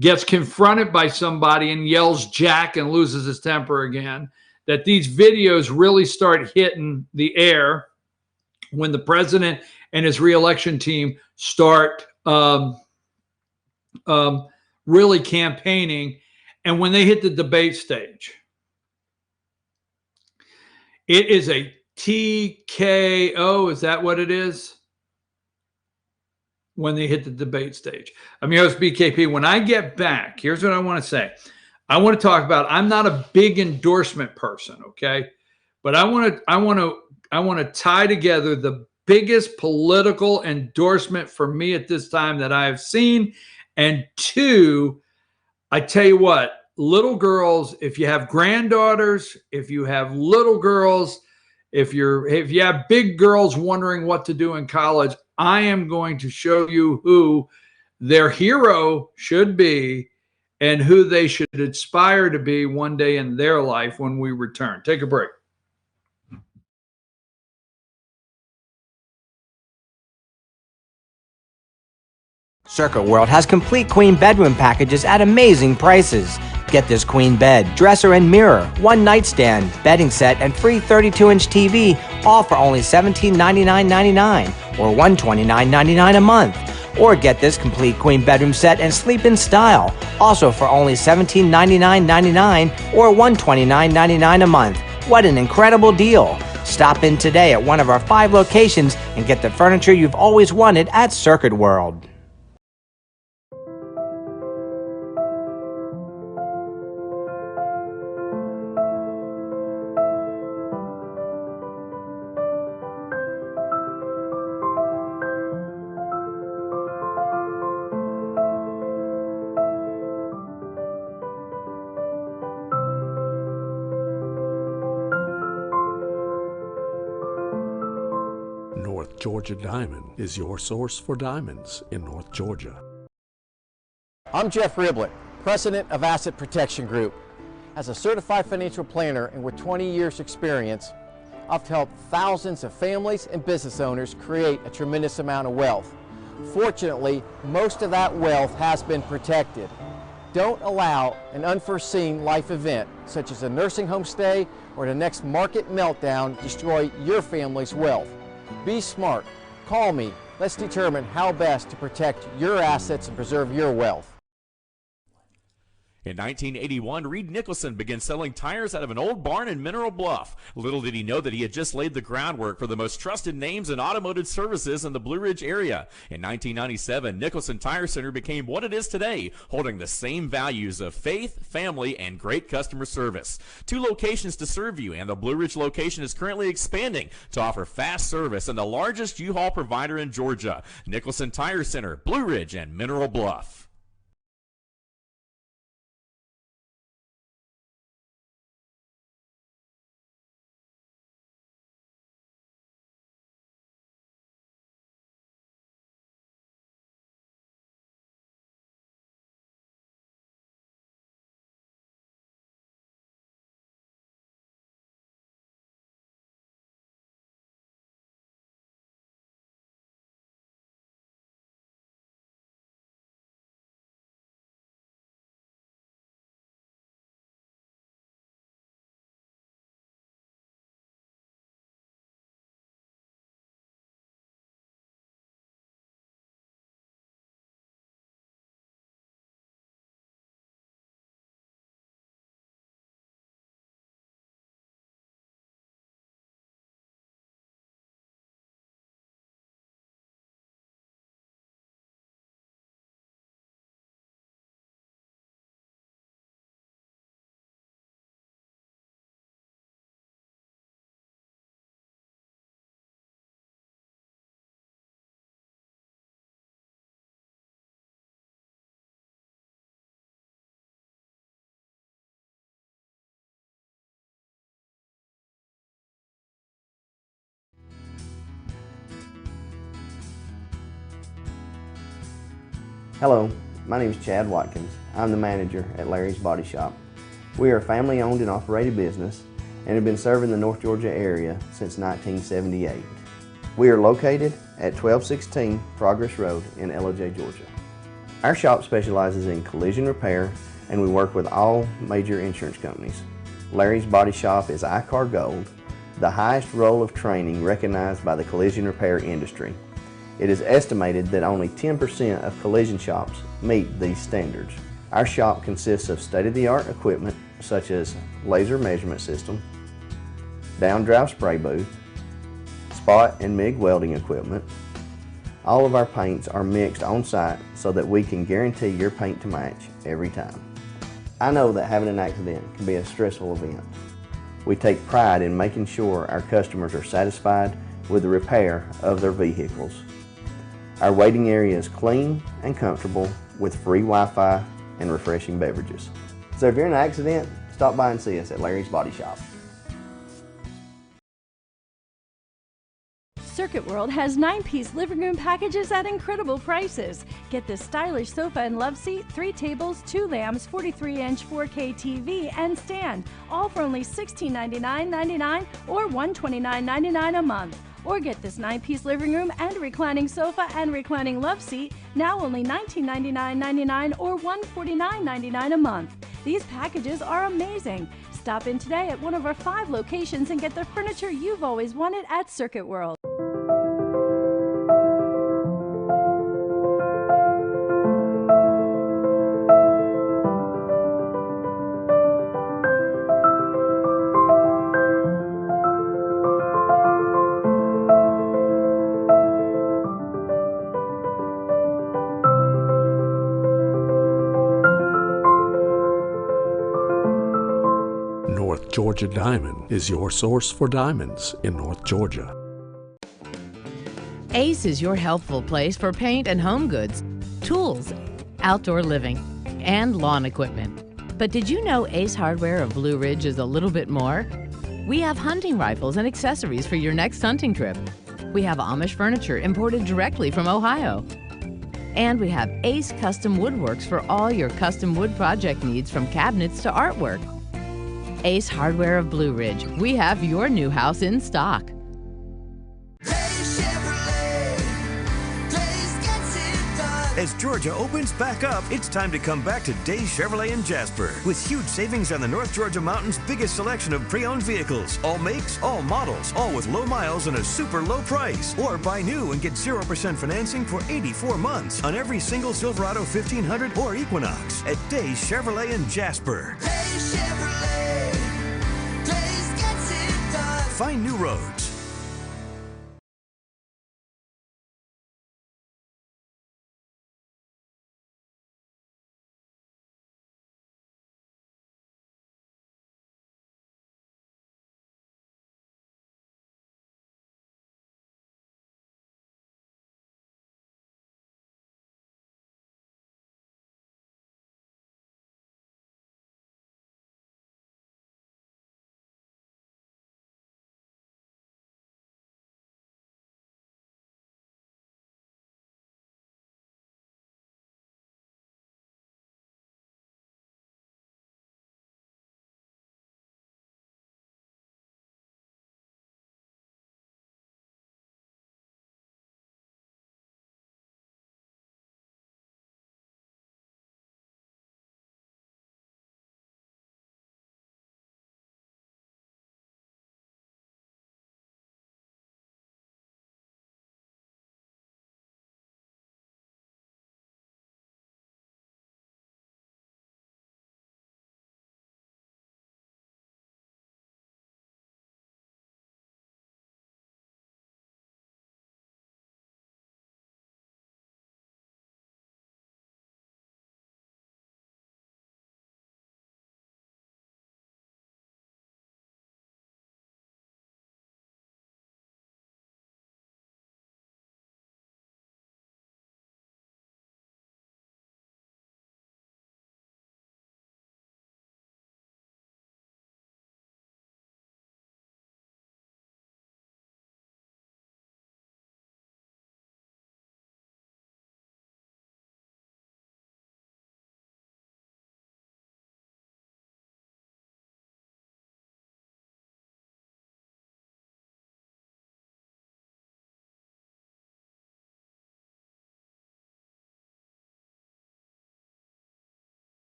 gets confronted by somebody and yells Jack and loses his temper again, that these videos really start hitting the air when the president and his reelection team start really campaigning, and when they hit the debate stage. It is a TKO. Is that what it is? When they hit the debate stage. I'm your host, BKP. When I get back, here's what I want to say. I want to talk about, I'm not a big endorsement person, okay? But I want to tie together the biggest political endorsement for me at this time that I've seen. And two, I tell you what, little girls, if you have granddaughters, if you have little girls, if you have big girls wondering what to do in college, I am going to show you who their hero should be and who they should aspire to be one day in their life when we return. Take a break. Circuit World has complete queen bedroom packages at amazing prices. Get this queen bed, dresser and mirror, one nightstand, bedding set, and free 32-inch TV, all for only $1799.99 or $129.99 a month. Or get this complete queen bedroom set and sleep in style, also for only $1799.99 or $129.99 a month. What an incredible deal! Stop in today at one of our 5 locations and get the furniture you've always wanted at Circuit World. North Georgia Diamond is your source for diamonds in North Georgia. I'm Jeff Riblett, President of Asset Protection Group. As a certified financial planner and with 20 years experience, I've helped thousands of families and business owners create a tremendous amount of wealth. Fortunately, most of that wealth has been protected. Don't allow an unforeseen life event, such as a nursing home stay or the next market meltdown, destroy your family's wealth. Be smart. Call me. Let's determine how best to protect your assets and preserve your wealth. In 1981, Reed Nicholson began selling tires out of an old barn in Mineral Bluff. Little did he know that he had just laid the groundwork for the most trusted names in automotive services in the Blue Ridge area. In 1997, Nicholson Tire Center became what it is today, holding the same values of faith, family, and great customer service. 2 locations to serve you, and the Blue Ridge location is currently expanding to offer fast service and the largest U-Haul provider in Georgia. Nicholson Tire Center, Blue Ridge, and Mineral Bluff. Hello, my name is Chad Watkins. I'm the manager at Larry's Body Shop. We are a family-owned and operated business and have been serving the North Georgia area since 1978. We are located at 1216 Progress Road in LOJ, Georgia. Our shop specializes in collision repair and we work with all major insurance companies. Larry's Body Shop is ICAR Gold, the highest role of training recognized by the collision repair industry. It is estimated that only 10% of collision shops meet these standards. Our shop consists of state-of-the-art equipment such as laser measurement system, down-drive spray booth, spot and MIG welding equipment. All of our paints are mixed on site so that we can guarantee your paint to match every time. I know that having an accident can be a stressful event. We take pride in making sure our customers are satisfied with the repair of their vehicles. Our waiting area is clean and comfortable with free Wi-Fi and refreshing beverages. So if you're in an accident, stop by and see us at Larry's Body Shop. Circuit World has 9-piece living room packages at incredible prices. Get this stylish sofa and love seat, 3 tables, 2 lamps, 43-inch 4K TV, and stand, all for only $1699.99 or $129.99 a month. Or get this 9-piece living room and reclining sofa and reclining love seat, now only $1999.99 or $149.99 a month. These packages are amazing. Stop in today at one of our 5 locations and get the furniture you've always wanted at Circuit World. North Georgia Diamond is your source for diamonds in North Georgia. Ace is your healthful place for paint and home goods, tools, outdoor living, and lawn equipment. But did you know Ace Hardware of Blue Ridge is a little bit more? We have hunting rifles and accessories for your next hunting trip. We have Amish furniture imported directly from Ohio. And we have Ace Custom Woodworks for all your custom wood project needs, from cabinets to artwork. Ace Hardware of Blue Ridge. We have your new house in stock. As Georgia opens back up, it's time to come back to Days Chevrolet in Jasper with huge savings on the North Georgia Mountain's biggest selection of pre-owned vehicles. All makes, all models, all with low miles and a super low price. Or buy new and get 0% financing for 84 months on every single Silverado 1500 or Equinox at Days Chevrolet in Jasper. Days Chevrolet. Days gets it done. Find new roads.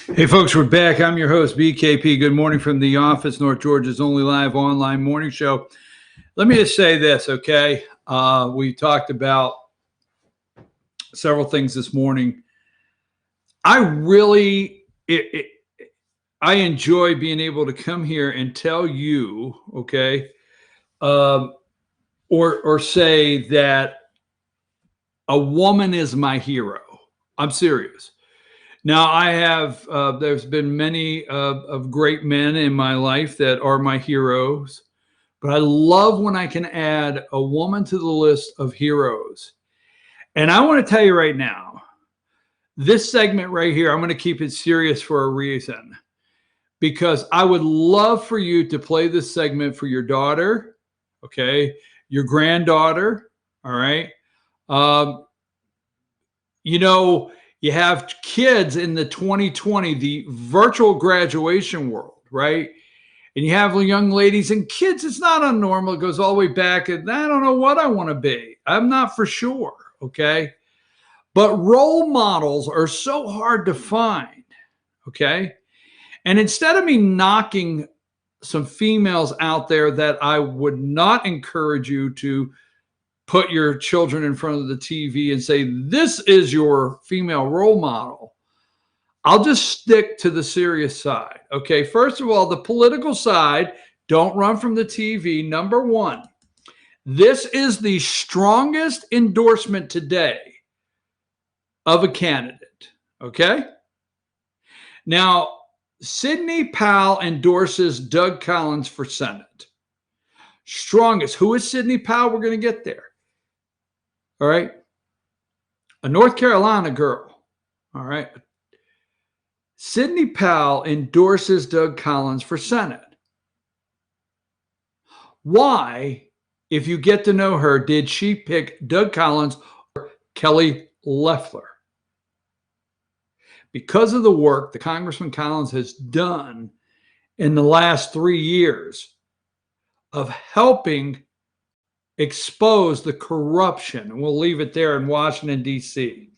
Hey, folks, we're back. I'm your host, BKP. Good morning from the office, North Georgia's only live online morning show. Let me just say this, okay? We talked about several things this morning. I really, I enjoy being able to come here and tell you, okay, or say that a woman is my hero. I'm serious. Now, I have, there's been many of great men in my life that are my heroes, but I love when I can add a woman to the list of heroes. And I want to tell you right now, this segment right here, I'm going to keep it serious for a reason, because I would love for you to play this segment for your daughter, okay, your granddaughter, all right? You know, you have kids in the 2020, the virtual graduation world, right? And you have young ladies and kids. It's not unnormal. It goes all the way back. And I don't know what I want to be. I'm not for sure, okay? But role models are so hard to find, okay? And instead of me knocking some females out there that I would not encourage you to put your children in front of the TV and say, this is your female role model, I'll just stick to the serious side. Okay, first of all, the political side, don't run from the TV. Number one, this is the strongest endorsement today of a candidate. Okay? Now, Sidney Powell endorses Doug Collins for Senate. Strongest. Who is Sidney Powell? We're going to get there. All right. A North Carolina girl. All right. Sidney Powell endorses Doug Collins for Senate. Why, if you get to know her, did she pick Doug Collins or Kelly Loeffler? Because of the work that Congressman Collins has done in the last 3 years of helping expose the corruption. And we'll leave it there in Washington, D.C.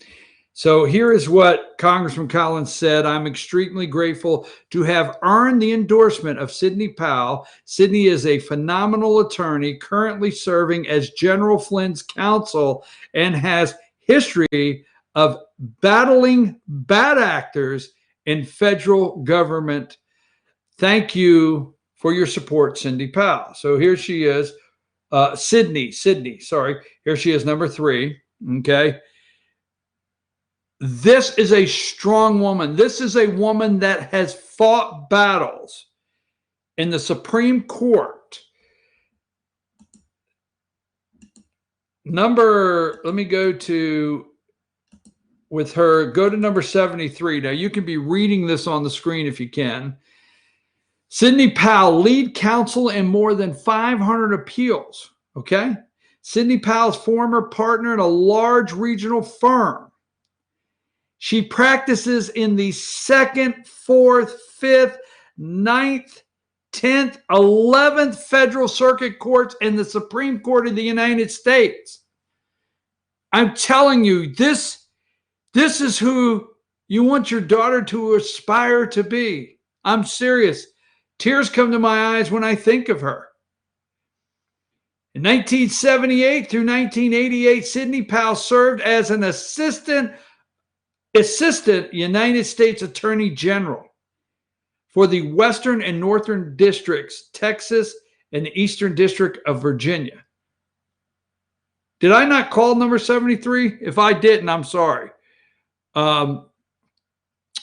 So here is what Congressman Collins said. I'm extremely grateful to have earned the endorsement of Sidney Powell. Sidney is a phenomenal attorney currently serving as General Flynn's counsel and has history of battling bad actors in federal government. Thank you for your support, Sidney Powell. So here she is. Sydney, sorry. Here she is, number 3, okay? This is a strong woman. This is a woman that has fought battles in the Supreme Court. Let me go to, with her, go to number 73. Now, you can be reading this on the screen if you can. Sidney Powell, lead counsel in more than 500 appeals, okay? Sidney Powell's former partner in a large regional firm. She practices in the 2nd, 4th, 5th, 9th, 10th, 11th federal circuit courts and the Supreme Court of the United States. I'm telling you, this is who you want your daughter to aspire to be. I'm serious. Tears come to my eyes when I think of her. In 1978 through 1988, Sidney Powell served as an assistant United States Attorney General for the Western and Northern Districts, Texas, and the Eastern District of Virginia. Did I not call number 73? If I didn't, I'm sorry.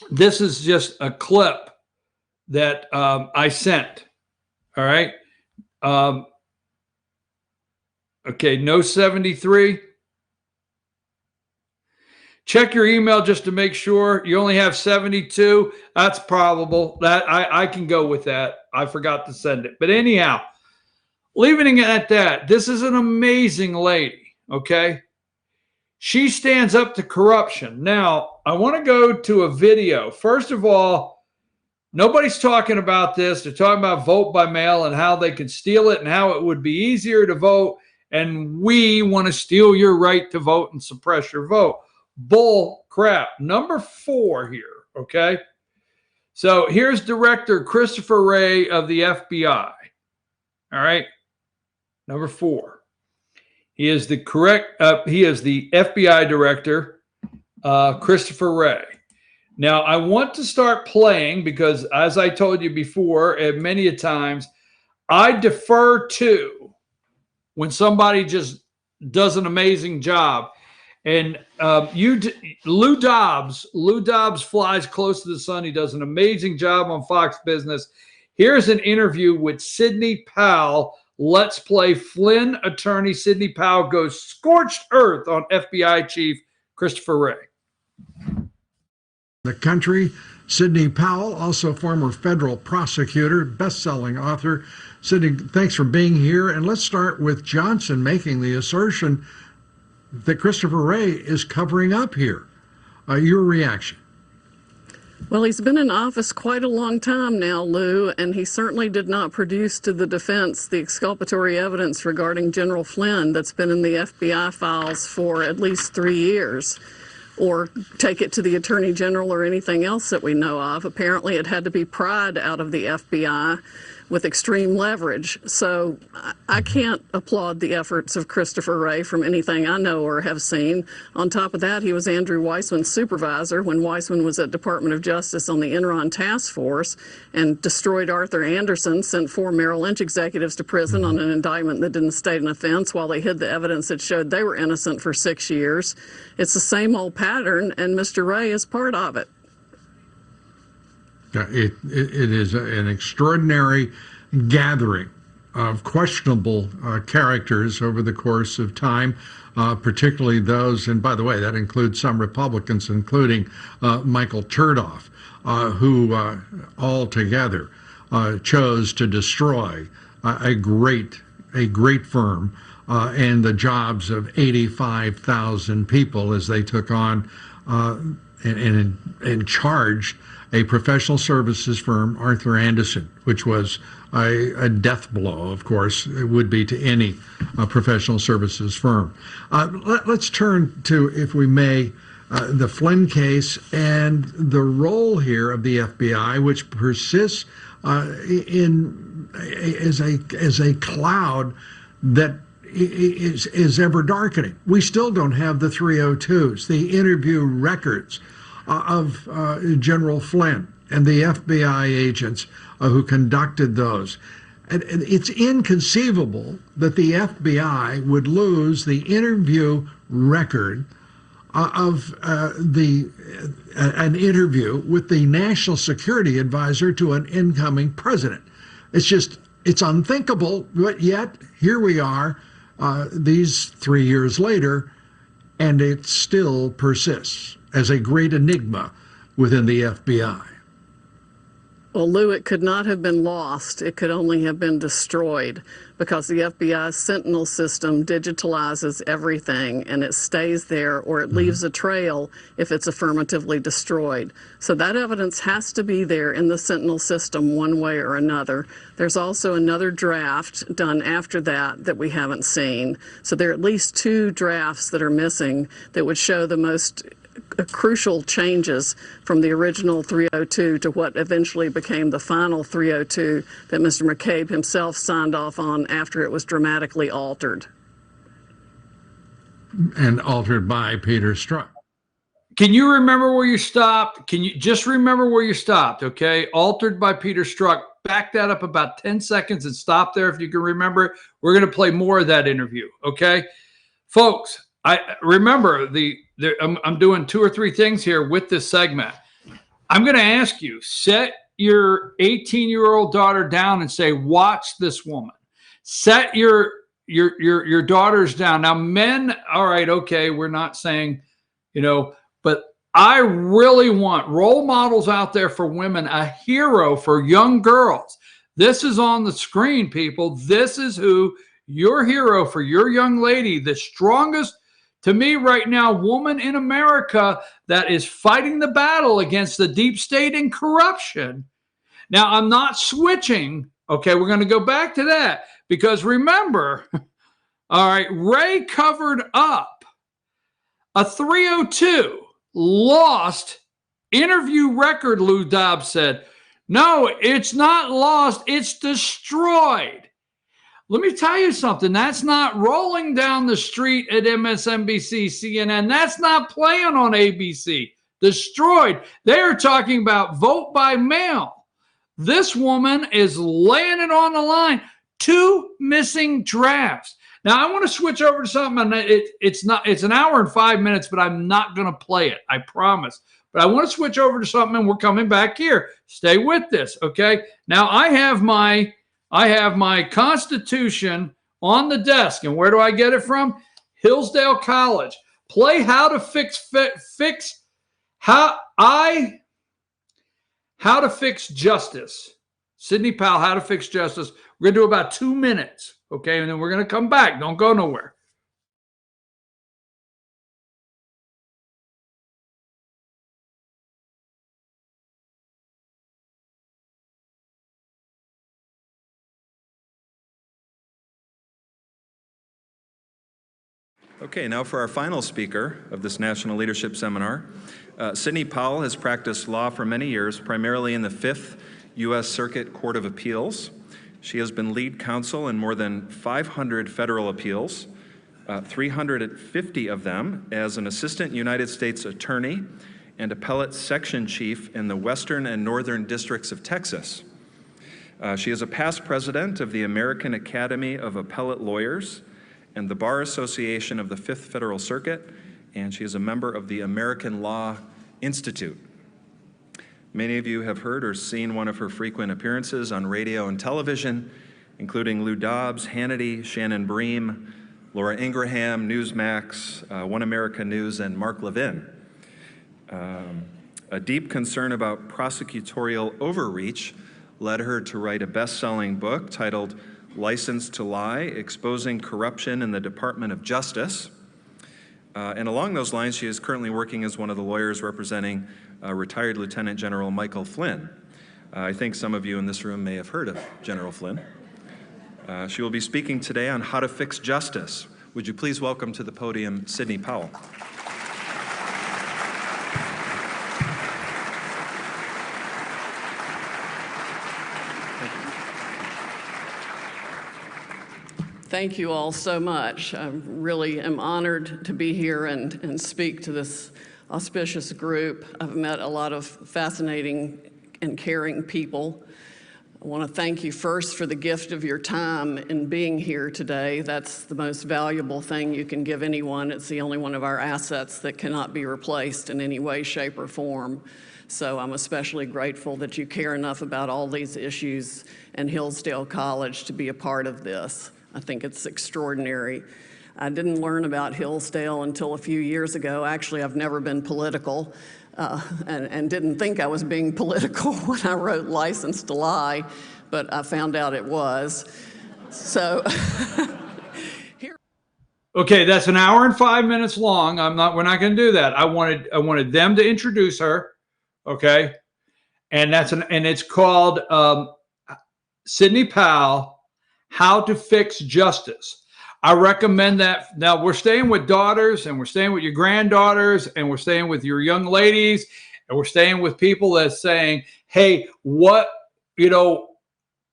This is just a clip that I sent. All right. Okay, no 73. Check your email just to make sure you only have 72. That's probable. That I can go with that. I forgot to send it. But anyhow, leaving it at that, this is an amazing lady, okay? She stands up to corruption. Now, I want to go to a video. First of all, nobody's talking about this. They're talking about vote by mail and how they could steal it and how it would be easier to vote. And we want to steal your right to vote and suppress your vote. Bull crap. Number 4 here, okay? So here's Director Christopher Wray of the FBI. All right, number 4. He is the FBI Director, Christopher Wray. Now, I want to start playing because, as I told you before, many a times, I defer to when somebody just does an amazing job. And Lou Dobbs flies close to the sun. He does an amazing job on Fox Business. Here's an interview with Sidney Powell. Let's play Flynn attorney Sidney Powell goes scorched earth on FBI Chief Christopher Wray. The country, Sidney Powell, also former federal prosecutor, best-selling author. Sidney, thanks for being here. And let's start with Johnson making the assertion that Christopher Wray is covering up here. Your reaction? Well, he's been in office quite a long time now, Lou, and he certainly did not produce to the defense the exculpatory evidence regarding General Flynn that's been in the FBI files for at least 3 years, or take it to the Attorney General or anything else that we know of. Apparently, it had to be pried out of the FBI with extreme leverage. So I can't applaud the efforts of Christopher Wray from anything I know or have seen. On top of that, he was Andrew Weissman's supervisor when Weissman was at Department of Justice on the Enron Task Force and destroyed Arthur Anderson, sent 4 Merrill Lynch executives to prison on an indictment that didn't state an offense while they hid the evidence that showed they were innocent for 6 years. It's the same old pattern, and Mr. Wray is part of it. It is an extraordinary gathering of questionable characters over the course of time, particularly those, and by the way, that includes some Republicans, including Michael Chertoff, who altogether chose to destroy a great firm and the jobs of 85,000 people as they took on and charged a professional services firm, Arthur Andersen, which was a death blow, of course, it would be to any professional services firm. Let's turn to, if we may, the Flynn case and the role here of the FBI, which persists as a cloud that is ever darkening. We still don't have the 302s, the interview records of General Flynn and the FBI agents who conducted those. And it's inconceivable that the FBI would lose the interview record of an interview with the national security advisor to an incoming president. It's unthinkable, but yet here we are these 3 years later, and it still persists as a great enigma within the FBI. Well, Lou, it could not have been lost. It could only have been destroyed because the FBI's Sentinel system digitalizes everything and it stays there, or it leaves a trail if it's affirmatively destroyed. So that evidence has to be there in the Sentinel system one way or another. There's also another draft done after that we haven't seen. So there are at least 2 drafts that are missing that would show the most crucial changes from the original 302 to what eventually became the final 302 that Mr. McCabe himself signed off on after it was dramatically altered. And altered by Peter Strzok. Can you remember where you stopped? Can you just remember where you stopped, okay? Altered by Peter Strzok. Back that up about 10 seconds and stop there if you can remember it. We're going to play more of that interview, okay? Folks, I remember I'm doing 2 or 3 things here with this segment. I'm going to ask you, set your 18-year-old daughter down and say, watch this woman. Set your daughters down. Now, men, all right, okay, we're not saying, but I really want role models out there for women, a hero for young girls. This is on the screen, people. This is who your hero for your young lady, the strongest, to me right now, woman in America that is fighting the battle against the deep state and corruption. Now, I'm not switching. Okay, we're going to go back to that because remember, all right, Wray covered up a 302 lost interview record, Lou Dobbs said. No, it's not lost. It's destroyed. Let me tell you something. That's not rolling down the street at MSNBC, CNN. That's not playing on ABC. Destroyed. They are talking about vote by mail. This woman is laying it on the line. 2 missing drafts. Now, I want to switch over to something. It's an hour and 5 minutes, but I'm not going to play it. I promise. But I want to switch over to something, and we're coming back here. Stay with this, okay? Now, I have my Constitution on the desk, and where do I get it from? Hillsdale College. Play How to Fix Justice. Sidney Powell, How to Fix Justice. We're going to do about 2 minutes, okay? And then we're going to come back. Don't go nowhere. Okay, now for our final speaker of this National Leadership Seminar. Sidney Powell has practiced law for many years, primarily in the 5th U.S. Circuit Court of Appeals. She has been lead counsel in more than 500 federal appeals, 350 of them as an assistant United States attorney and appellate section chief in the Western and Northern Districts of Texas. She is a past president of the American Academy of Appellate Lawyers and the Bar Association of the 5th Federal Circuit, and she is a member of the American Law Institute. Many of you have heard or seen one of her frequent appearances on radio and television, including Lou Dobbs, Hannity, Shannon Bream, Laura Ingraham, Newsmax, One America News, and Mark Levin. A deep concern about prosecutorial overreach led her to write a best-selling book titled License to Lie, Exposing Corruption in the Department of Justice. And along those lines, she is currently working as one of the lawyers representing retired Lieutenant General Michael Flynn. I think some of you in this room may have heard of General Flynn. She will be speaking today on how to fix justice. Would you please welcome to the podium Sidney Powell. Thank you all so much. I really am honored to be here and speak to this auspicious group. I've met a lot of fascinating and caring people. I want to thank you first for the gift of your time in being here today. That's the most valuable thing you can give anyone. It's the only one of our assets that cannot be replaced in any way, shape, or form. So I'm especially grateful that you care enough about all these issues and Hillsdale College to be a part of this. I think it's extraordinary. I didn't learn about Hillsdale until a few years ago. Actually, I've never been political and didn't think I was being political when I wrote License to Lie, but I found out it was. So here. Okay, that's an hour and 5 minutes long. We're not going to do that. I wanted them to introduce her. Okay. And it's called Sidney Powell, How to Fix Justice. I recommend that. Now, we're staying with daughters, and we're staying with your granddaughters, and we're staying with your young ladies, and we're staying with people that's saying, hey,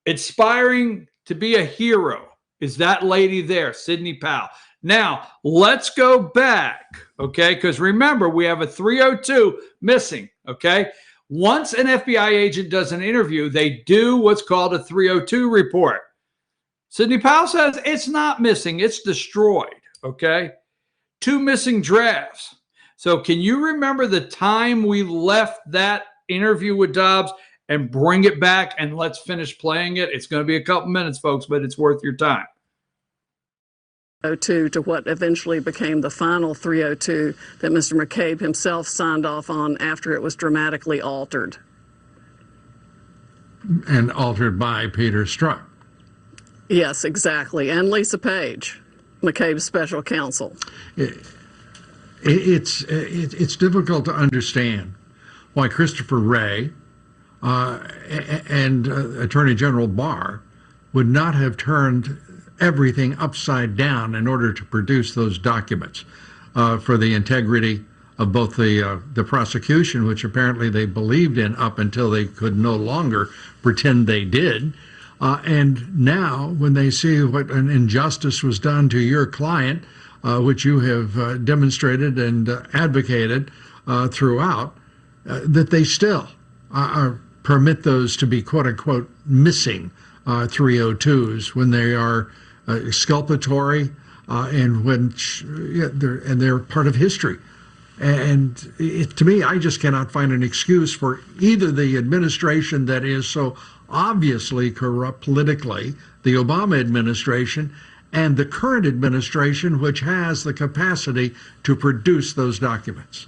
inspiring to be a hero is that lady there, Sidney Powell. Now, let's go back, okay? Because remember, we have a 302 missing, okay? Once an FBI agent does an interview, they do what's called a 302 report. Sidney Powell says it's not missing, it's destroyed, okay? 2 missing drafts. So can you remember the time we left that interview with Dobbs and bring it back and let's finish playing it? It's going to be a couple minutes, folks, but it's worth your time. 302 to what eventually became the final 302 that Mr. McCabe himself signed off on after it was dramatically altered. And altered by Peter Strzok. Yes, exactly. And Lisa Page, McCabe's special counsel. It's difficult to understand why Christopher Wray and Attorney General Barr would not have turned everything upside down in order to produce those documents for the integrity of both the prosecution, which apparently they believed in up until they could no longer pretend they did. And now when they see what an injustice was done to your client, which you have demonstrated and advocated throughout, that they still permit those to be quote unquote missing 302s when they are exculpatory and when they're part of history. And to me, I just cannot find an excuse for either the administration that is so obviously corrupt politically, the Obama administration, and the current administration, which has the capacity to produce those documents.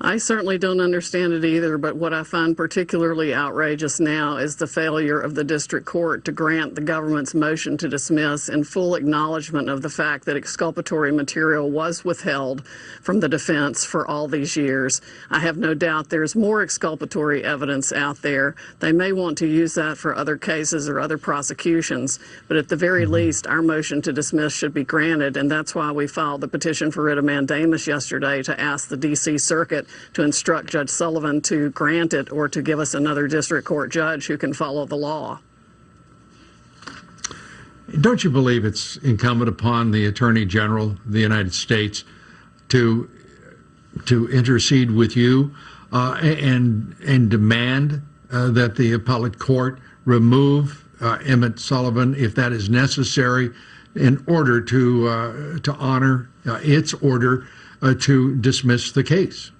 I certainly don't understand it either, but what I find particularly outrageous now is the failure of the district court to grant the government's motion to dismiss in full acknowledgement of the fact that exculpatory material was withheld from the defense for all these years. I have no doubt there's more exculpatory evidence out there. They may want to use that for other cases or other prosecutions, but at the very least, our motion to dismiss should be granted, and that's why we filed the petition for writ of mandamus yesterday to ask the D.C. Circuit to instruct Judge Sullivan to grant it or to give us another district court judge who can follow the law. Don't you believe it's incumbent upon the Attorney General of the United States to intercede with you and demand that the appellate court remove Emmett Sullivan if that is necessary in order to honor its order to dismiss the case?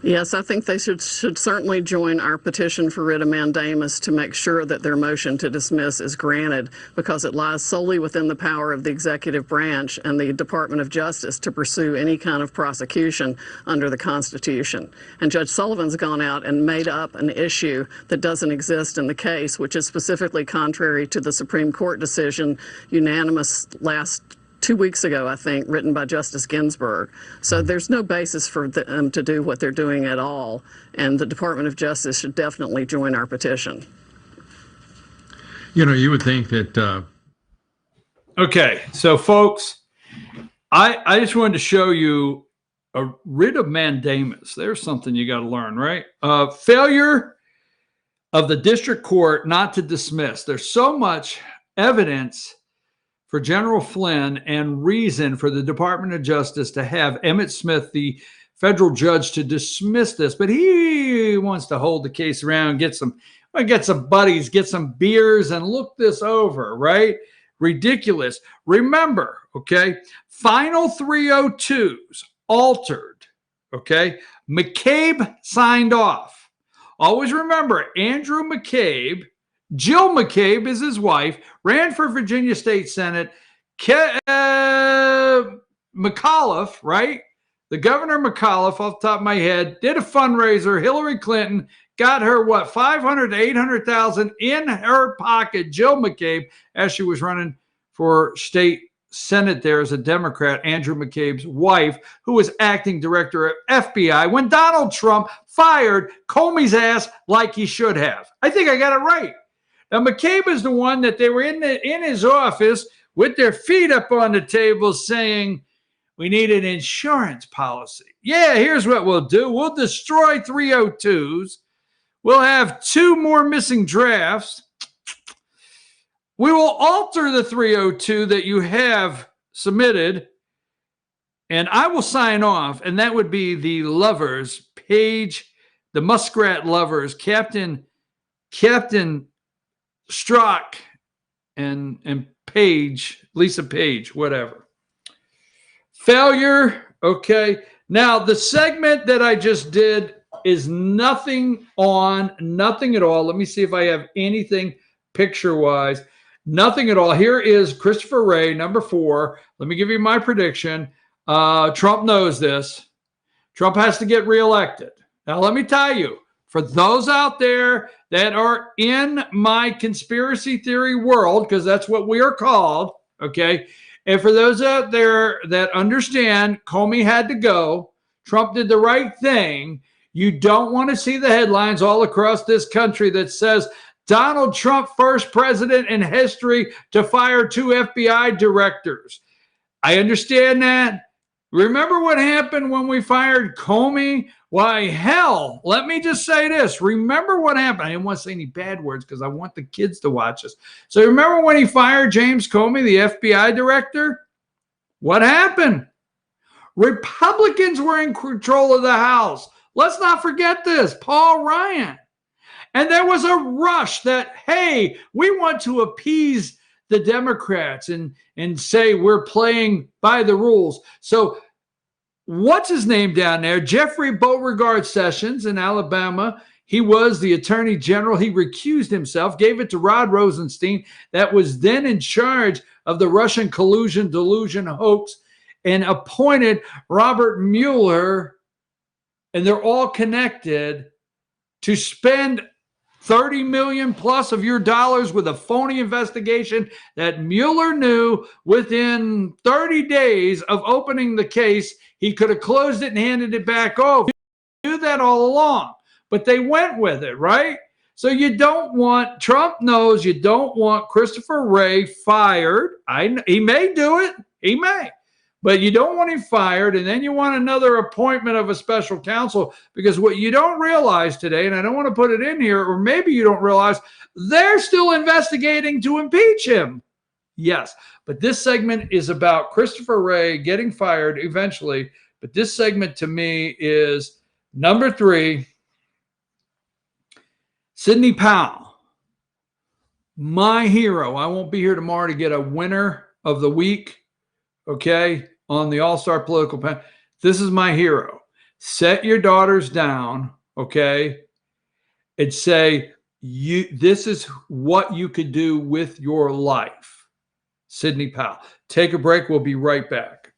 Yes, I think they should certainly join our petition for writ of mandamus to make sure that their motion to dismiss is granted, because it lies solely within the power of the executive branch and the Department of Justice to pursue any kind of prosecution under the Constitution. And Judge Sullivan's gone out and made up an issue that doesn't exist in the case, which is specifically contrary to the Supreme Court decision, unanimous last 2 weeks ago, I think, written by Justice Ginsburg. So there's no basis for them to do what they're doing at all, and the Department of Justice should definitely join our petition. You know, you would think that... Okay, so folks, I just wanted to show you a writ of mandamus. There's something you got to learn, right? Failure of the district court not to dismiss. There's so much evidence for General Flynn and reason for the Department of Justice to have Emmett Smith, the federal judge, to dismiss this. But he wants to hold the case around, get some buddies, get some beers, and look this over, right? Ridiculous. Remember, okay, final 302s altered, okay? McCabe signed off. Always remember, Andrew McCabe, Jill McCabe is his wife, ran for Virginia State Senate. McAuliffe, right? The Governor McAuliffe, off the top of my head, did a fundraiser. Hillary Clinton got her, what, 500 to 800,000 in her pocket. Jill McCabe, as she was running for state Senate there as a Democrat, Andrew McCabe's wife, who was acting director of FBI when Donald Trump fired Comey's ass like he should have. I think I got it right. Now, McCabe is the one that they were in his office with their feet up on the table saying, we need an insurance policy. Yeah, here's what we'll do. We'll destroy 302s. We'll have 2 more missing drafts. We will alter the 302 that you have submitted, and I will sign off, and that would be the lovers, Page, the Muskrat lovers, Captain Strzok and Page, Lisa Page, whatever. Failure, okay. Now, the segment that I just did is nothing at all. Let me see if I have anything picture-wise. Nothing at all. Here is Christopher Wray, number 4. Let me give you my prediction. Trump knows this. Trump has to get reelected. Now, let me tell you, for those out there that are in my conspiracy theory world, because that's what we are called, okay? And for those out there that understand Comey had to go, Trump did the right thing, you don't want to see the headlines all across this country that says, Donald Trump, first president in history to fire 2 FBI directors. I understand that. Remember what happened when we fired Comey? Why, hell, let me just say this. Remember what happened. I didn't want to say any bad words because I want the kids to watch this. So remember when he fired James Comey, the FBI director? What happened? Republicans were in control of the House. Let's not forget this. Paul Ryan. And there was a rush that, hey, we want to appease the Democrats and say we're playing by the rules. So what's his name down there? Jeffrey Beauregard Sessions in Alabama. He was the attorney general. He recused himself, gave it to Rod Rosenstein, that was then in charge of the Russian collusion, delusion, hoax, and appointed Robert Mueller, and they're all connected, to spend 30 million plus of your dollars with a phony investigation that Mueller knew within 30 days of opening the case, he could have closed it and handed it back over. He knew that all along, but they went with it, right? So you don't want, Trump knows you don't want Christopher Wray fired. He may do it. He may. But you don't want him fired, and then you want another appointment of a special counsel, because what you don't realize today, and I don't want to put it in here, or maybe you don't realize, they're still investigating to impeach him. Yes, but this segment is about Christopher Wray getting fired eventually. But this segment to me is number 3, Sidney Powell, my hero. I won't be here tomorrow to get a winner of the week, okay, on the All-Star Political Panel. This is my hero. Set your daughters down, okay, and say, this is what you could do with your life. Sidney Powell. Take a break. We'll be right back.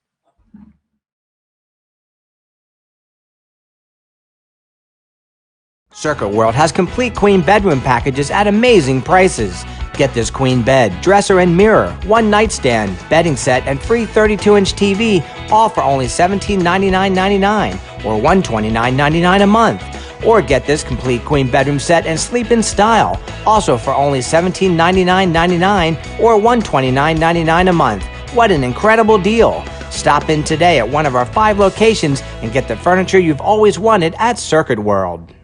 Circuit World has complete queen bedroom packages at amazing prices. Get this queen bed, dresser and mirror, one nightstand, bedding set, and free 32-inch TV, all for only $1799.99 or $129.99 a month. Or get this complete queen bedroom set and sleep in style, also for only $1799.99 or $129.99 a month. What an incredible deal! Stop in today at one of our 5 locations and get the furniture you've always wanted at Circuit World.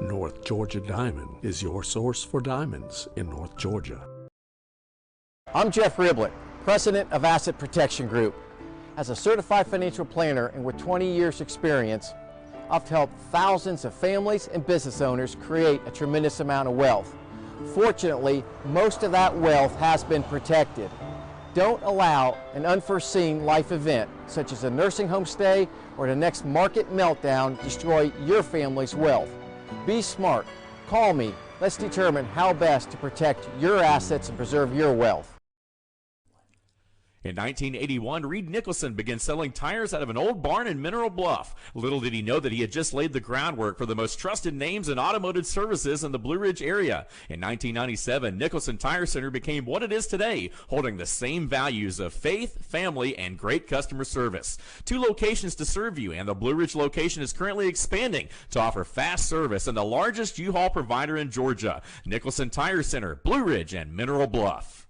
North Georgia Diamond is your source for diamonds in North Georgia. I'm Jeff Riblett, President of Asset Protection Group. As a certified financial planner and with 20 years experience, I've helped thousands of families and business owners create a tremendous amount of wealth. Fortunately, most of that wealth has been protected. Don't allow an unforeseen life event, such as a nursing home stay or the next market meltdown, destroy your family's wealth. Be smart. Call me. Let's determine how best to protect your assets and preserve your wealth. In 1981, Reed Nicholson began selling tires out of an old barn in Mineral Bluff. Little did he know that he had just laid the groundwork for the most trusted names in automotive services in the Blue Ridge area. In 1997, Nicholson Tire Center became what it is today, holding the same values of faith, family, and great customer service. 2 locations to serve you, and the Blue Ridge location is currently expanding to offer fast service and the largest U-Haul provider in Georgia. Nicholson Tire Center, Blue Ridge, and Mineral Bluff.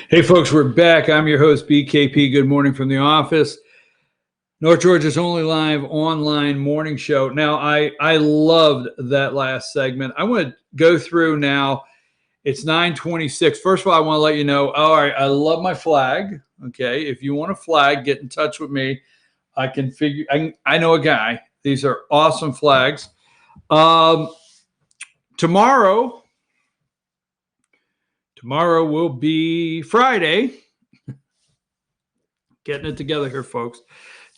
Hey, folks, we're back. I'm your host, BKP. Good morning from the office. North Georgia's only live online morning show. Now, I loved that last segment. I want to go through now. It's 9:26. First of all, I want to let you know, all right, I love my flag. Okay, if you want a flag, get in touch with me. I can figure, I know a guy. These are awesome flags. Tomorrow will be Friday. Getting it together here, folks.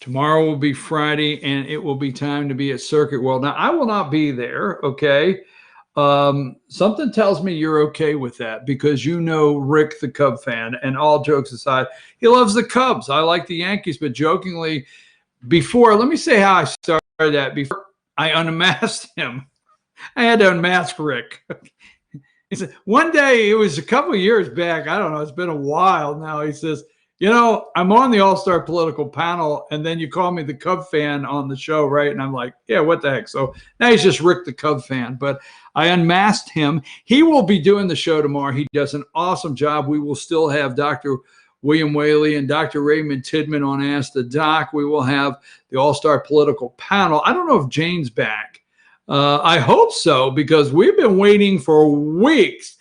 Tomorrow will be Friday, and it will be time to be at Circuit World. Now, I will not be there, okay? Something tells me you're okay with that because you know Rick, the Cub fan, and all jokes aside, he loves the Cubs. I like the Yankees, but jokingly, let me say how I started that. Before I unmasked him, I had to unmask Rick. He said, one day, it was a couple of years back, I don't know, it's been a while now, he says, you know, I'm on the All-Star Political Panel, and then you call me the Cub fan on the show, right? And I'm like, yeah, what the heck? So now he's just Rick the Cub fan. But I unmasked him. He will be doing the show tomorrow. He does an awesome job. We will still have Dr. William Whaley and Dr. Raymond Tidman on Ask the Doc. We will have the All-Star Political Panel. I don't know if Jane's back. I hope so, because we've been waiting for weeks.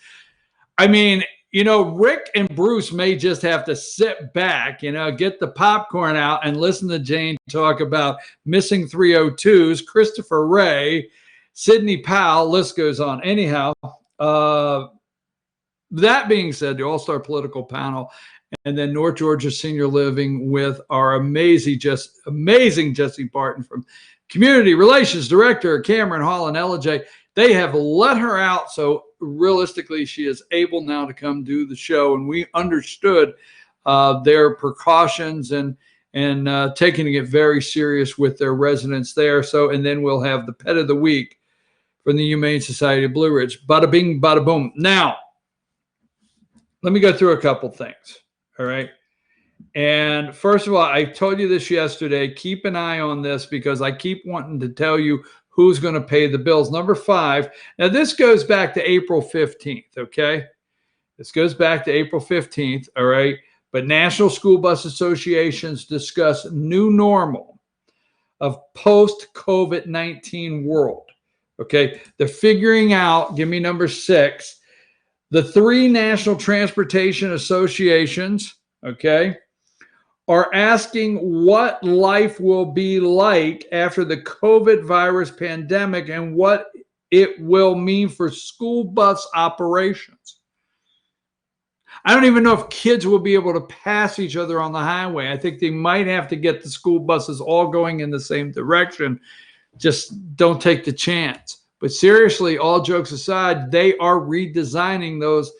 I mean, you know, Rick and Bruce may just have to sit back, you know, get the popcorn out and listen to Jane talk about missing 302s, Christopher Ray, Sidney Powell, list goes on. Anyhow, that being said, the All-Star Political Panel, and then North Georgia Senior Living with our amazing Jesse Barton from Community Relations Director, Cameron Hall and LJ. They have let her out, so realistically, she is able now to come do the show, and we understood their precautions and taking it very serious with their residents there. So, and then we'll have the Pet of the Week from the Humane Society of Blue Ridge. Bada bing, bada boom. Now, let me go through a couple things, all right? And first of all, I told you this yesterday. Keep an eye on this because I keep wanting to tell you who's going to pay the bills. Number 5. Now, this goes back to April 15th, okay? This goes back to April 15th, all right? But National School Bus Associations discuss new normal of post-COVID-19 world, okay? They're figuring out, give me number 6, the 3 National Transportation Associations, okay, are asking what life will be like after the COVID virus pandemic and what it will mean for school bus operations. I don't even know if kids will be able to pass each other on the highway. I think they might have to get the school buses all going in the same direction. Just don't take the chance. But seriously, all jokes aside, they are redesigning those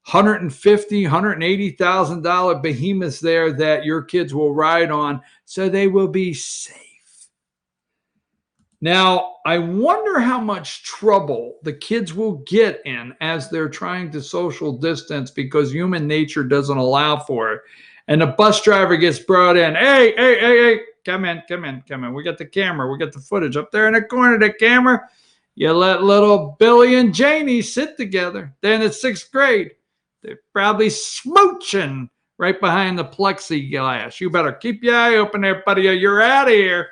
$150,000, $180,000 behemoths there that your kids will ride on, so they will be safe. Now, I wonder how much trouble the kids will get in as they're trying to social distance because human nature doesn't allow for it. And the bus driver gets brought in. Hey, come in. We got the camera. We got the footage up there in the corner of the camera. You let little Billy and Janie sit together. Then it's 6th grade. They're probably smooching right behind the plexiglass. You better keep your eye open there, buddy, or you're out of here.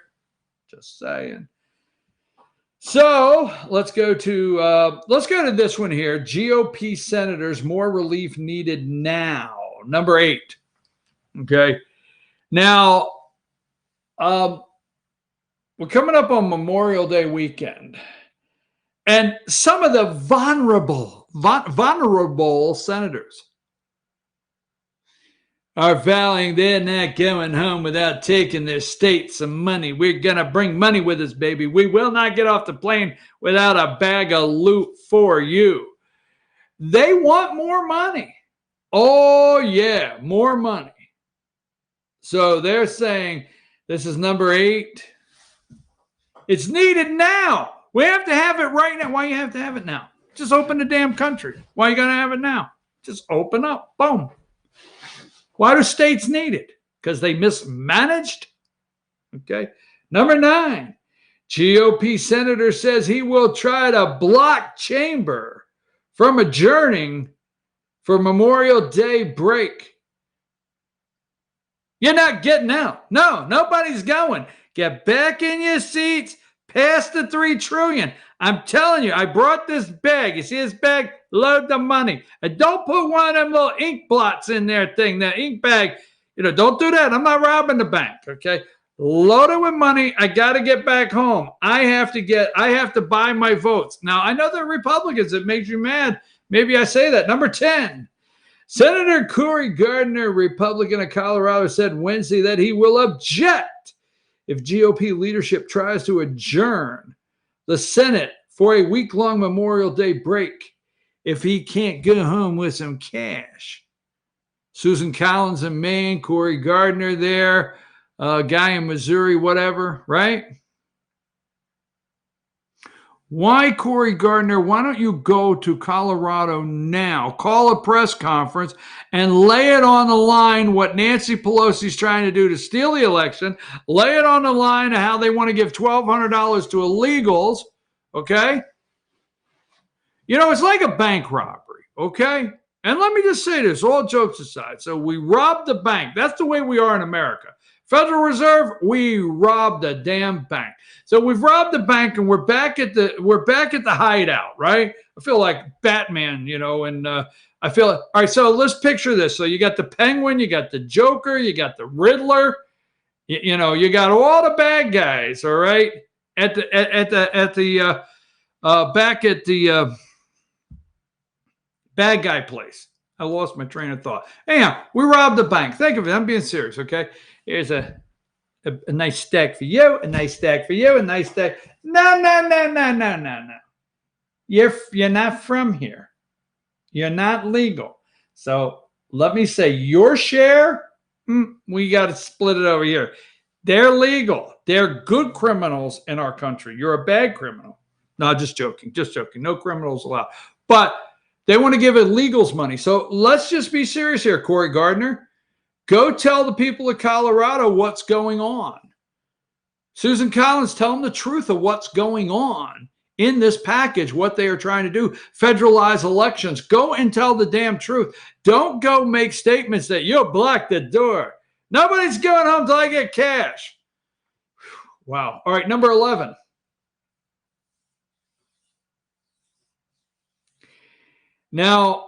Just saying. So let's go to this one here. GOP senators, more relief needed now. Number 8. Okay. Now, we're coming up on Memorial Day weekend, and some of the vulnerable senators are vowing they're not going home without taking their state some money. We're going to bring money with us, baby. We will not get off the plane without a bag of loot for you. They want more money. Oh, yeah, more money. So they're saying, this is number 8. It's needed now. We have to have it right now. Why you have to have it now? Just open the damn country. Why you got to have it now? Just open up. Boom. Why do states need it? Because they mismanaged? Okay. Number 9, GOP senator says he will try to block chamber from adjourning for Memorial Day break. You're not getting out. No, nobody's going. Get back in your seats. Past the $3 trillion. I'm telling you, I brought this bag. You see this bag? Load the money. And don't put one of them little ink blots in there thing, that ink bag. Don't do that. I'm not robbing the bank, okay? Load it with money. I got to get back home. I have to buy my votes. Now, I know there are Republicans. It makes you mad. Maybe I say that. Number 10. Senator Cory Gardner, Republican of Colorado, said Wednesday that he will object if GOP leadership tries to adjourn the Senate for a week-long Memorial Day break if he can't go home with some cash. Susan Collins in Maine, Cory Gardner there, a guy in Missouri, whatever, right? Why, Cory Gardner, why don't you go to Colorado now, call a press conference, and lay it on the line what Nancy Pelosi's trying to do to steal the election, lay it on the line of how they want to give $1,200 to illegals, okay? It's like a bank robbery, okay? And let me just say this, all jokes aside. So we robbed the bank. That's the way we are in America. Federal Reserve, we robbed a damn bank. So we've robbed the bank and we're back at the hideout, right? I feel like Batman, and I feel all right. So let's picture this. So you got the Penguin, you got the Joker, you got the Riddler, you got all the bad guys, all right, back at the bad guy place. I lost my train of thought. Anyhow, we robbed the bank. Think of it. I'm being serious, okay? Here's a nice stack for you, a nice stack for you, a nice stack. No. You're not from here. You're not legal. So let me say your share, we got to split it over here. They're legal. They're good criminals in our country. You're a bad criminal. No, just joking. No criminals allowed. But they want to give illegals money. So let's just be serious here, Cory Gardner. Go tell the people of Colorado what's going on. Susan Collins, tell them the truth of what's going on in this package, what they are trying to do, federalize elections. Go and tell the damn truth. Don't go make statements that you'll block the door. Nobody's going home till I get cash. Wow. All right, number 11. Now,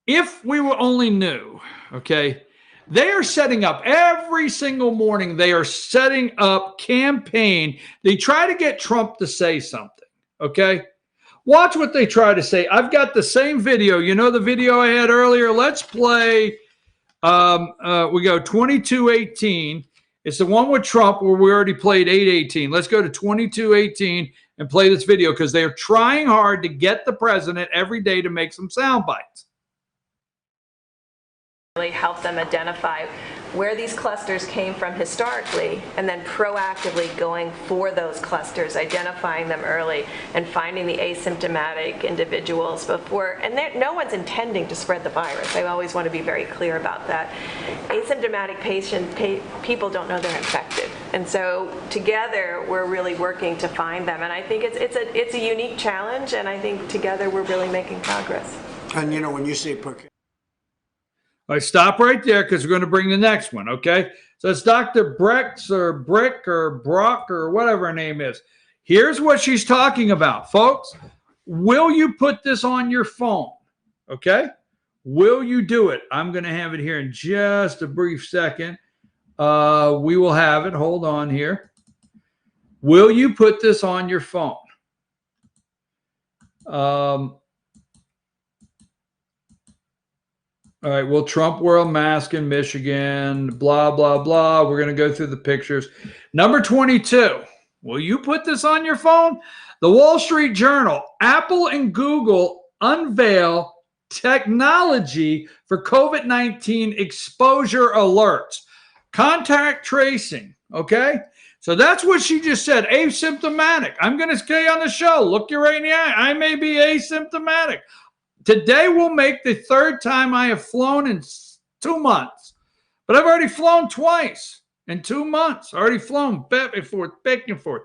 if we were only knew, okay, they are setting up every single morning. They are setting up campaign. They try to get Trump to say something, okay? Watch what they try to say. I've got the same video. The video I had earlier? Let's play. We go 2218. It's the one with Trump where we already played 818. Let's go to 2218 and play this video because they are trying hard to get the president every day to make some sound bites. Really help them identify where these clusters came from historically and then proactively going for those clusters, identifying them early and finding the asymptomatic individuals before, and no one's intending to spread the virus. I always want to be very clear about that. Asymptomatic people don't know they're infected. And so together we're really working to find them. And I think it's a unique challenge, and I think together we're really making progress. And when you say All right, stop right there because we're going to bring the next one, okay? So it's Dr. Brex or Brick or Brock or whatever her name is. Here's what she's talking about, folks. Will you put this on your phone, okay? Will you do it? I'm going to have it here in just a brief second. We will have it. Hold on here. Will you put this on your phone? All right, will Trump wear a mask in Michigan? Blah, blah, blah. We're going to go through the pictures. Number 22, will you put this on your phone? The Wall Street Journal, Apple and Google unveil technology for COVID-19 exposure alerts. Contact tracing, okay? So that's what she just said, asymptomatic. I'm going to say on the show, look you right in the eye, I may be asymptomatic. Today will make the third time I have flown in 2 months. But I've already flown twice in 2 months. Already flown back and forth, back and forth.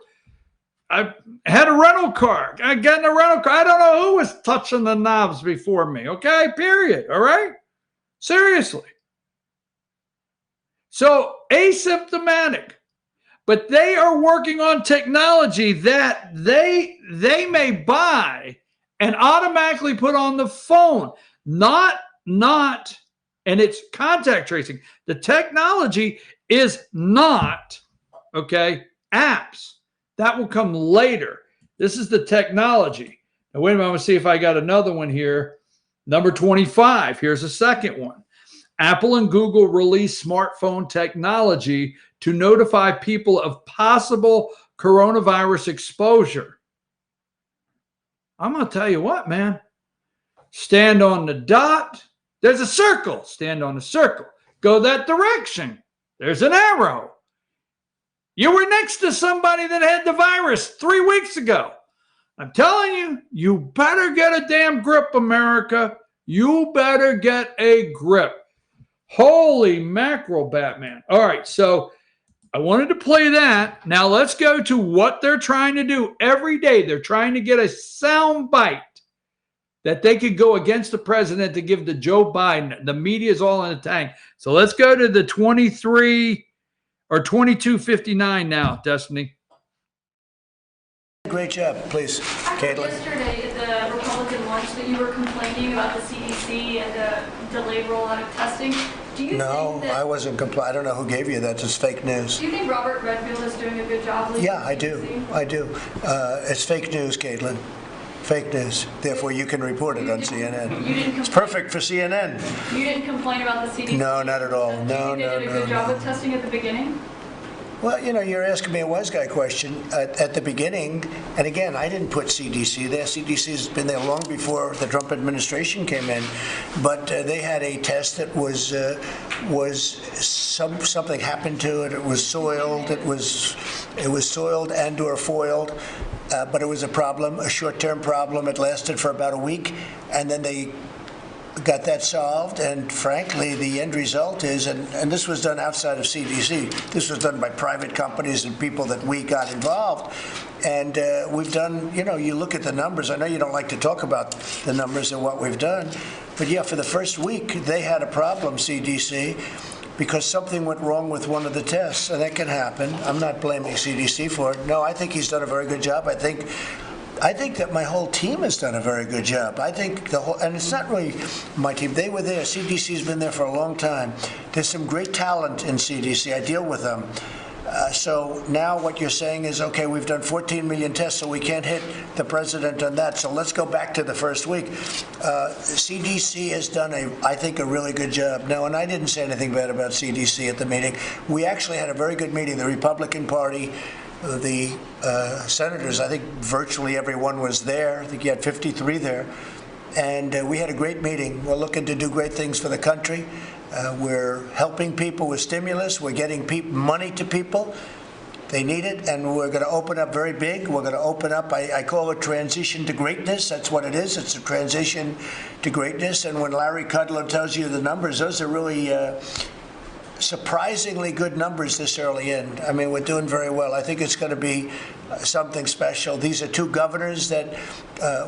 I had a rental car. I got in a rental car. I don't know who was touching the knobs before me. Okay, period. All right? Seriously. So asymptomatic. But they are working on technology that they may buy and automatically put on the phone. Not, and it's contact tracing. The technology is not, okay, apps. That will come later. This is the technology. Now, wait a minute. I'm going to see if I got another one here. Number 25. Here's a second one. Apple and Google release smartphone technology to notify people of possible coronavirus exposure. I'm going to tell you what, man. Stand on the dot. There's a circle. Stand on the circle. Go that direction. There's an arrow. You were next to somebody that had the virus 3 weeks ago. I'm telling you, you better get a damn grip, America. You better get a grip. Holy mackerel, Batman. All right, so I wanted to play that. Now let's go to what they're trying to do every day. They're trying to get a sound bite that they could go against the president to give to Joe Biden. The media is all in the tank. So let's go to the 23 or 2259 now, Destiny. Great job, please, Caitlin. Yesterday at the Republican lunch that you were complaining about the CDC and the delayed rollout of testing. Do you think that, I wasn't complaining. I don't know who gave you that. It's fake news. Do you think Robert Redfield is doing a good job leading Yeah, I the do. CDC? I do. It's fake news, Caitlin. Fake news. Therefore, you can report it on CNN. It's perfect for CNN. You didn't complain about the CDC? No, not at all. No, Do you think they did a good job with testing at the beginning? Well, you know, you're asking me a wise guy question at the beginning, and again, I didn't put CDC there. CDC's been there long before the Trump administration came in, but they had a test that was something happened to it. It was soiled. It was soiled and/or foiled, but it was a problem, a short-term problem. It lasted for about a week, and then they got that solved, and frankly, the end result is, and this was done outside of CDC, this was done by private companies and people that we got involved, and we've done, you know, you look at the numbers, I know you don't like to talk about the numbers and what we've done, but yeah, for the first week, they had a problem, CDC, because something went wrong with one of the tests, and that can happen. I'm not blaming CDC for it. No, I think he's done a very good job. I think that my whole team has done a very good job. I think and it's not really my team. They were there. CDC's been there for a long time. There's some great talent in CDC. I deal with them. So now what you're saying is, okay, we've done 14 million tests, so we can't hit the president on that. So let's go back to the first week. CDC has done, I think, a really good job. Now, and I didn't say anything bad about CDC at the meeting. We actually had a very good meeting. The Republican Party, the senators, I think virtually everyone was there. I think you had 53 there. And we had a great meeting. We're looking to do great things for the country. We're helping people with stimulus. We're getting money to people. They need it, and we're going to open up very big. We're going to open up, I call it transition to greatness. That's what it is. It's a transition to greatness. And when Larry Kudlow tells you the numbers, those are really surprisingly good numbers this early in. I mean, we're doing very well. I think it's going to be something special. These are two governors that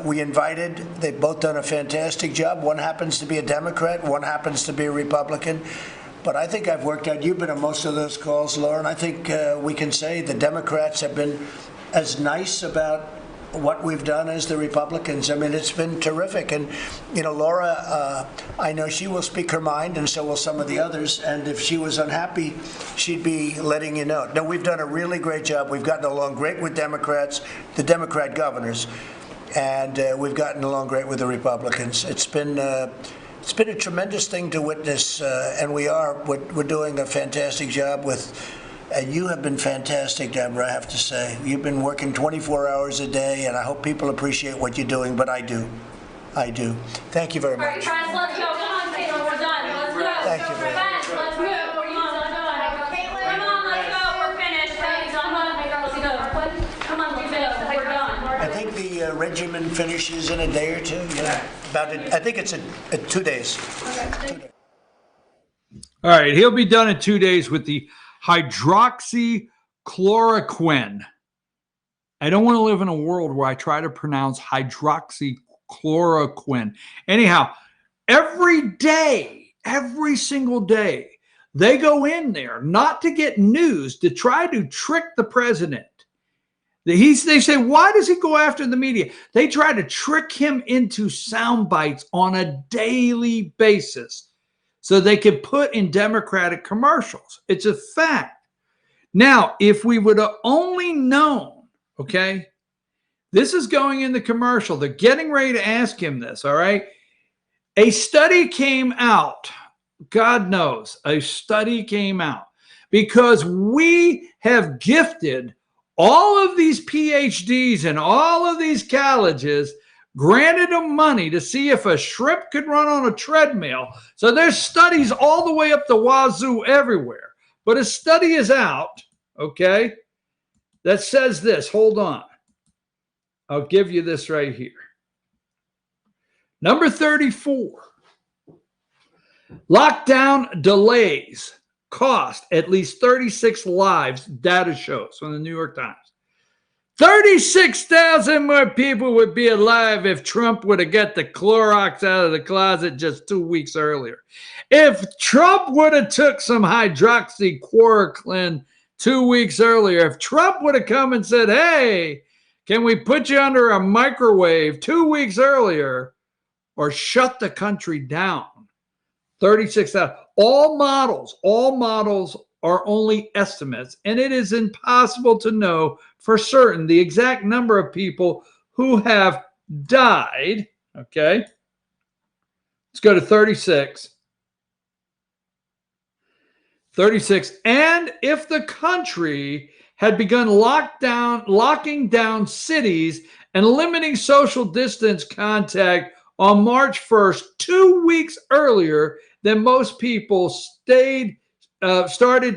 we invited. They've both done a fantastic job. One happens to be a Democrat. One happens to be a Republican. But I think I've worked out, you've been on most of those calls, Laura, and I think we can say the Democrats have been as nice about what we've done as the Republicans. I mean, it's been terrific. And, you know, Laura, I know she will speak her mind, and so will some of the others. And if she was unhappy, she'd be letting you know. No, we've done a really great job. We've gotten along great with Democrats, the Democrat governors, and we've gotten along great with the Republicans. It's been a tremendous thing to witness, and we're doing a fantastic job with. And you have been fantastic, Deborah, I have to say. You've been working 24 hours a day, and I hope people appreciate what you're doing, but I do. I do. Thank you very much. All right, friends, let's go. Come on, Caitlin, we're done. Let's go. Thank you very much. Friends, let's move. Come on, let's go. Come on, let's go. We're finished. Come on, let's go. Come on, let's go. We're done. I think the regimen finishes in a day or two. Yeah. I think it's 2 days. Okay. All right, he'll be done in 2 days with the hydroxychloroquine. I don't want to live in a world where I try to pronounce hydroxychloroquine. Anyhow, every day, every single day, they go in there not to get news, to try to trick the president. They say, why does he go after the media? They try to trick him into sound bites on a daily basis so they can put in Democratic commercials. It's a fact. Now, if we would have only known, okay, this is going in the commercial. They're getting ready to ask him this, all right? A study came out. God knows, a study came out because we have gifted all of these PhDs and all of these colleges, granted them money to see if a shrimp could run on a treadmill. So there's studies all the way up the wazoo everywhere. But a study is out, okay, that says this. Hold on. I'll give you this right here. Number 34. Lockdown delays cost at least 36 lives, data shows from the New York Times. 36,000 more people would be alive if Trump would have got the Clorox out of the closet just 2 weeks earlier. If Trump would have took some hydroxychloroquine 2 weeks earlier, if Trump would have come and said, hey, can we put you under a microwave 2 weeks earlier, or shut the country down? 36,000. All models are only estimates, and it is impossible to know for certain the exact number of people who have died. Okay. Let's go to 36. 36. And if the country had begun locking down cities and limiting social distance contact on March 1st, 2 weeks earlier than most people started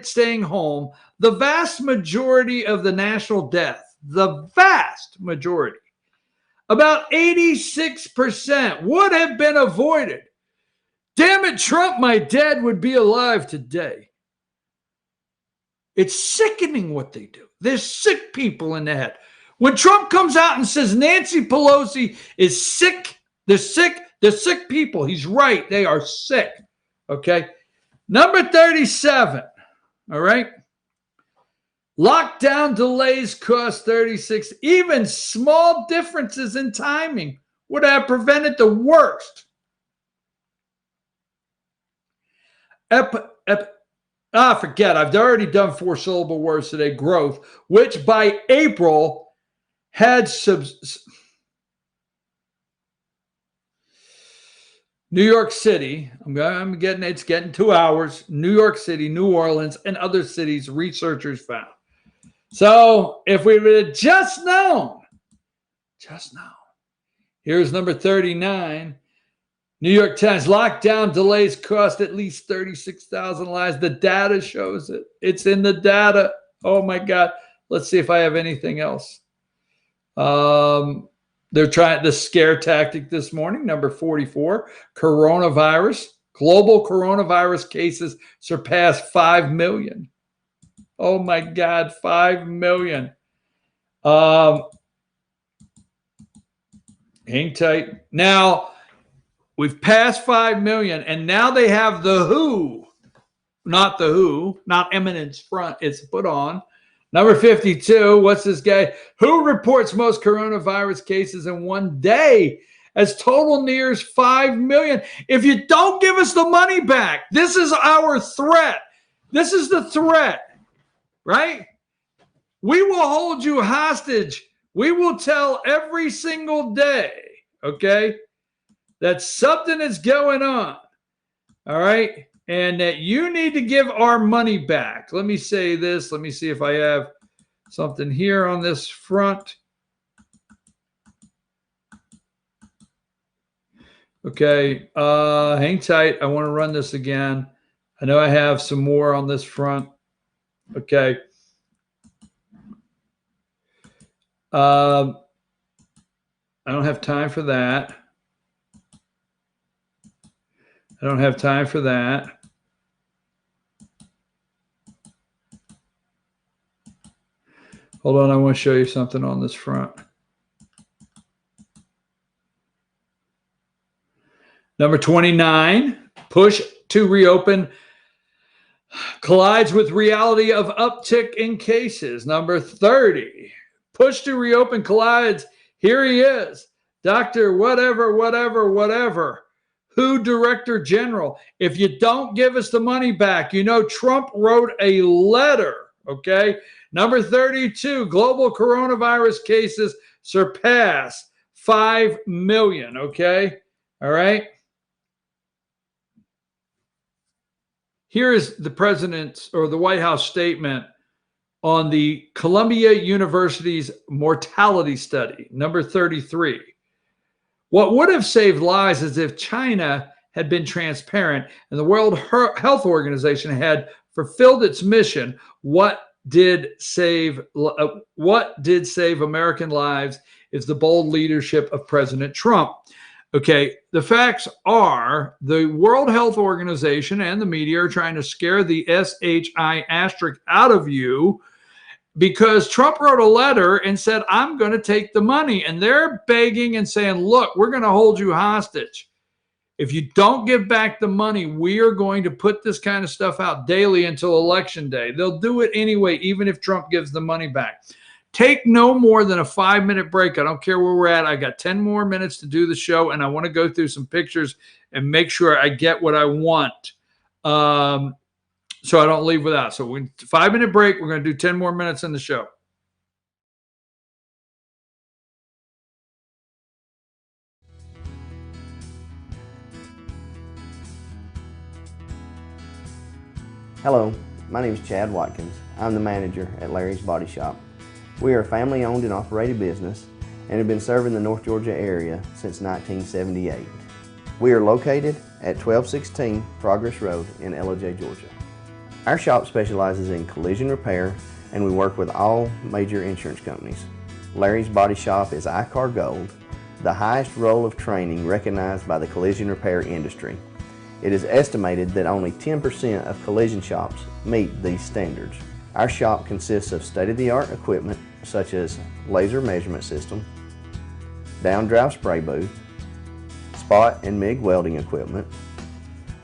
staying home, the vast majority of the national death, the vast majority, about 86%, would have been avoided. Damn it, Trump, my dad would be alive today. It's sickening what they do. There's sick people in the head. When Trump comes out and says Nancy Pelosi is sick, they're sick people. He's right. They are sick. Okay. Number 37. All right. Lockdown delays cost 36. Even small differences in timing would have prevented the worst. Forget. I've already done 4-syllable words today. Growth, which by April had New York City, it's getting 2 hours. New York City, New Orleans, and other cities, researchers found. So if we would have just known, here's number 39. New York Times, lockdown delays cost at least 36,000 lives. The data shows it. It's in the data. Oh my God. Let's see if I have anything else. They're trying the scare tactic this morning. Number 44, coronavirus. Global coronavirus cases surpassed 5 million. Oh my God, 5 million. Hang tight. Now, we've passed 5 million, and now they have the WHO, not Eminence Front. It's put on. Number 52, what's this guy? Who reports most coronavirus cases in one day as total nears 5 million? If you don't give us the money back, this is our threat. This is the threat, right? We will hold you hostage. We will tell every single day, okay, that something is going on, all right? And that you need to give our money back. Let me say this. Let me see if I have something here on this front. Okay, hang tight. I want to run this again. I know I have some more on this front. Okay. I don't have time for that. I don't have time for that. Hold on, I want to show you something on this front. Number 29, push to reopen collides with reality of uptick in cases. Number 30, push to reopen collides. Here he is, Dr. Whatever. Who Director General? If you don't give us the money back, you know Trump wrote a letter, okay? Number 32, global coronavirus cases surpass 5 million, okay? All right? Here is the president's or the White House statement on the Columbia University's mortality study, number 33. What would have saved lives is if China had been transparent and the World Health Organization had fulfilled its mission. What did save American lives is the bold leadership of President Trump. Okay, the facts are the World Health Organization and the media are trying to scare the SHI asterisk out of you because Trump wrote a letter and said, I'm going to take the money. And they're begging and saying, look, we're going to hold you hostage. If you don't give back the money, we are going to put this kind of stuff out daily until Election Day. They'll do it anyway, even if Trump gives the money back. Take no more than a 5-minute break. I don't care where we're at. I got 10 more minutes to do the show, and I want to go through some pictures and make sure I get what I want. So I don't leave without. So 5-minute break. We're going to do 10 more minutes in the show. Hello, my name is Chad Watkins. I'm the manager at Larry's Body Shop. We are a family-owned and operated business and have been serving the North Georgia area since 1978. We are located at 1216 Progress Road in LOJ, Georgia. Our shop specializes in collision repair and we work with all major insurance companies. Larry's Body Shop is ICAR Gold, the highest role of training recognized by the collision repair industry. It is estimated that only 10% of collision shops meet these standards. Our shop consists of state-of-the-art equipment such as laser measurement system, down-drive spray booth, spot and MIG welding equipment.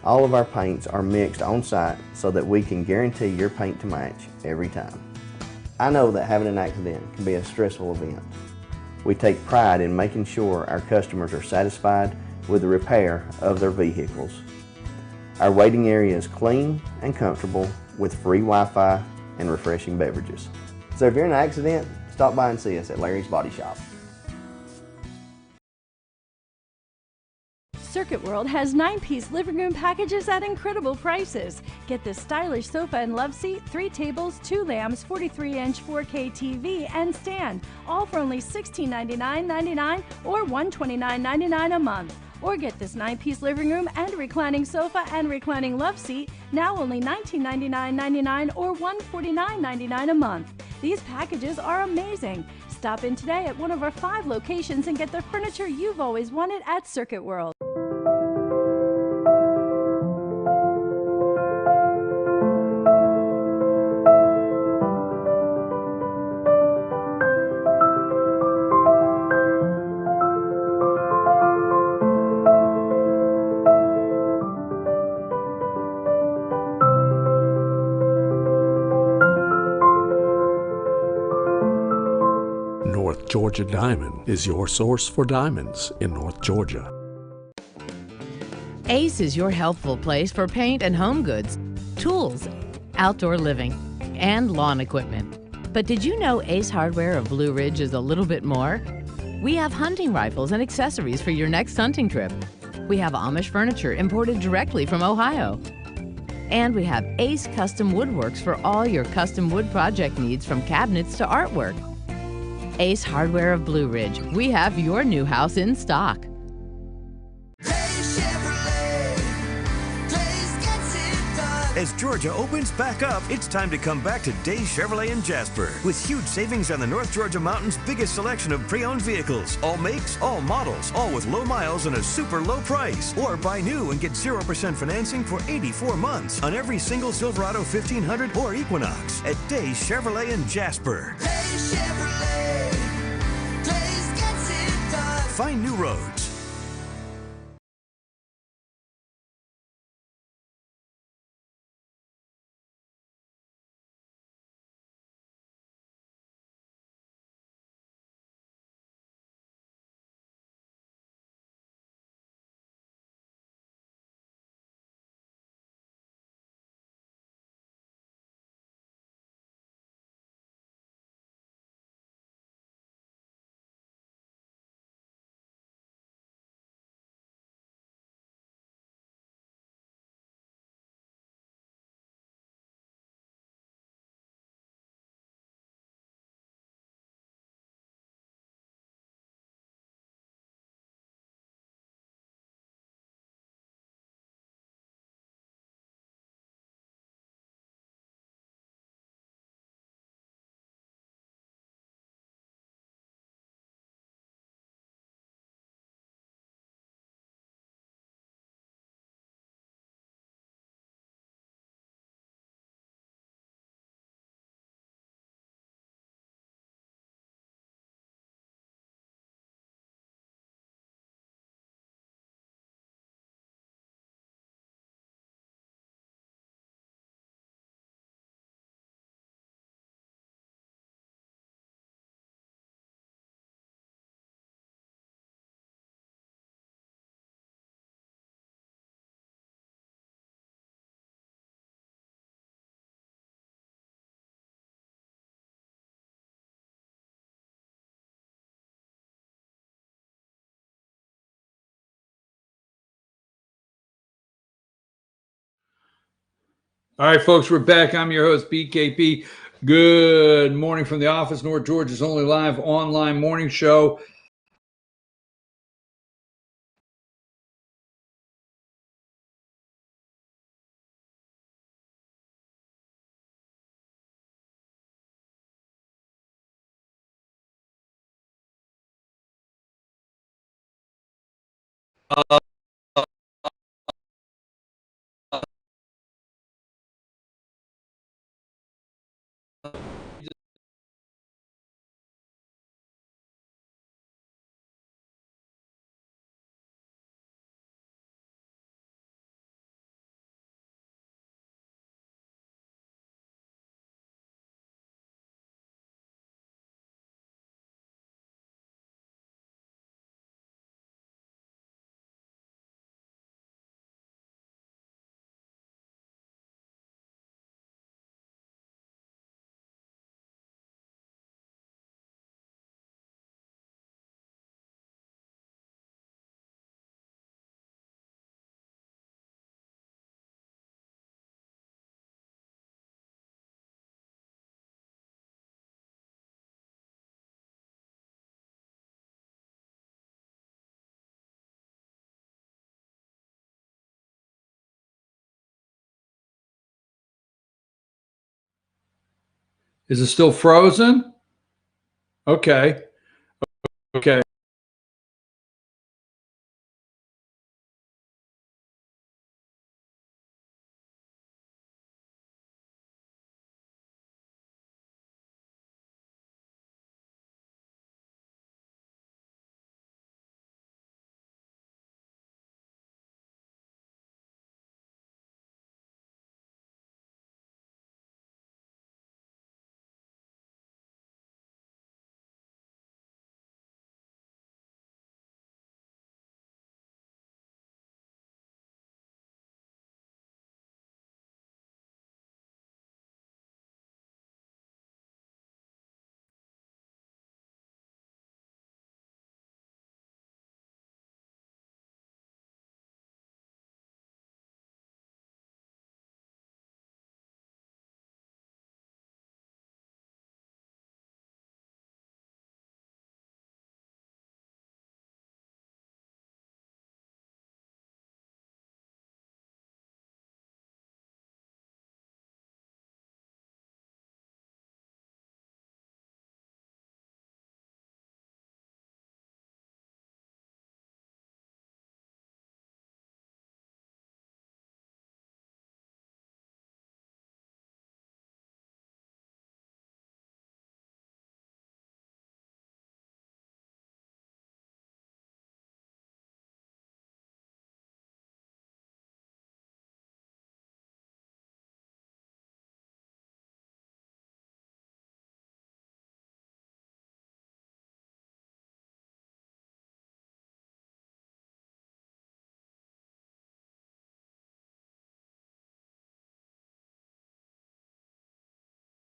All of our paints are mixed on-site so that we can guarantee your paint to match every time. I know that having an accident can be a stressful event. We take pride in making sure our customers are satisfied with the repair of their vehicles. Our waiting area is clean and comfortable with free Wi-Fi and refreshing beverages. So if you're in an accident, stop by and see us at Larry's Body Shop. Circuit World has 9-piece living room packages at incredible prices. Get this stylish sofa and love seat, 3 tables, 2 lamps, 43-inch 4K TV, and stand, all for only $1699.99 or $129.99 a month. Or get this 9-piece living room and reclining sofa and reclining love seat, now only $1999.99 or $149.99 a month. These packages are amazing. Stop in today at one of our 5 locations and get the furniture you've always wanted at Circuit World. North Georgia Diamond is your source for diamonds in North Georgia. Ace is your healthful place for paint and home goods, tools, outdoor living, and lawn equipment. But did you know Ace Hardware of Blue Ridge is a little bit more? We have hunting rifles and accessories for your next hunting trip. We have Amish furniture imported directly from Ohio. And we have Ace Custom Woodworks for all your custom wood project needs from cabinets to artwork. Ace Hardware of Blue Ridge. We have your new house in stock. As Georgia opens back up, it's time to come back to Days Chevrolet in Jasper with huge savings on the North Georgia Mountain's biggest selection of pre-owned vehicles. All makes, all models, all with low miles and a super low price. Or buy new and get 0% financing for 84 months on every single Silverado 1500 or Equinox at Days Chevrolet in Jasper. Days Chevrolet. Days gets it done. Find new roads. All right, folks, we're back. I'm your host, BKP. Good morning from the office, North Georgia's only live online morning show. Is it still frozen? Okay. Okay.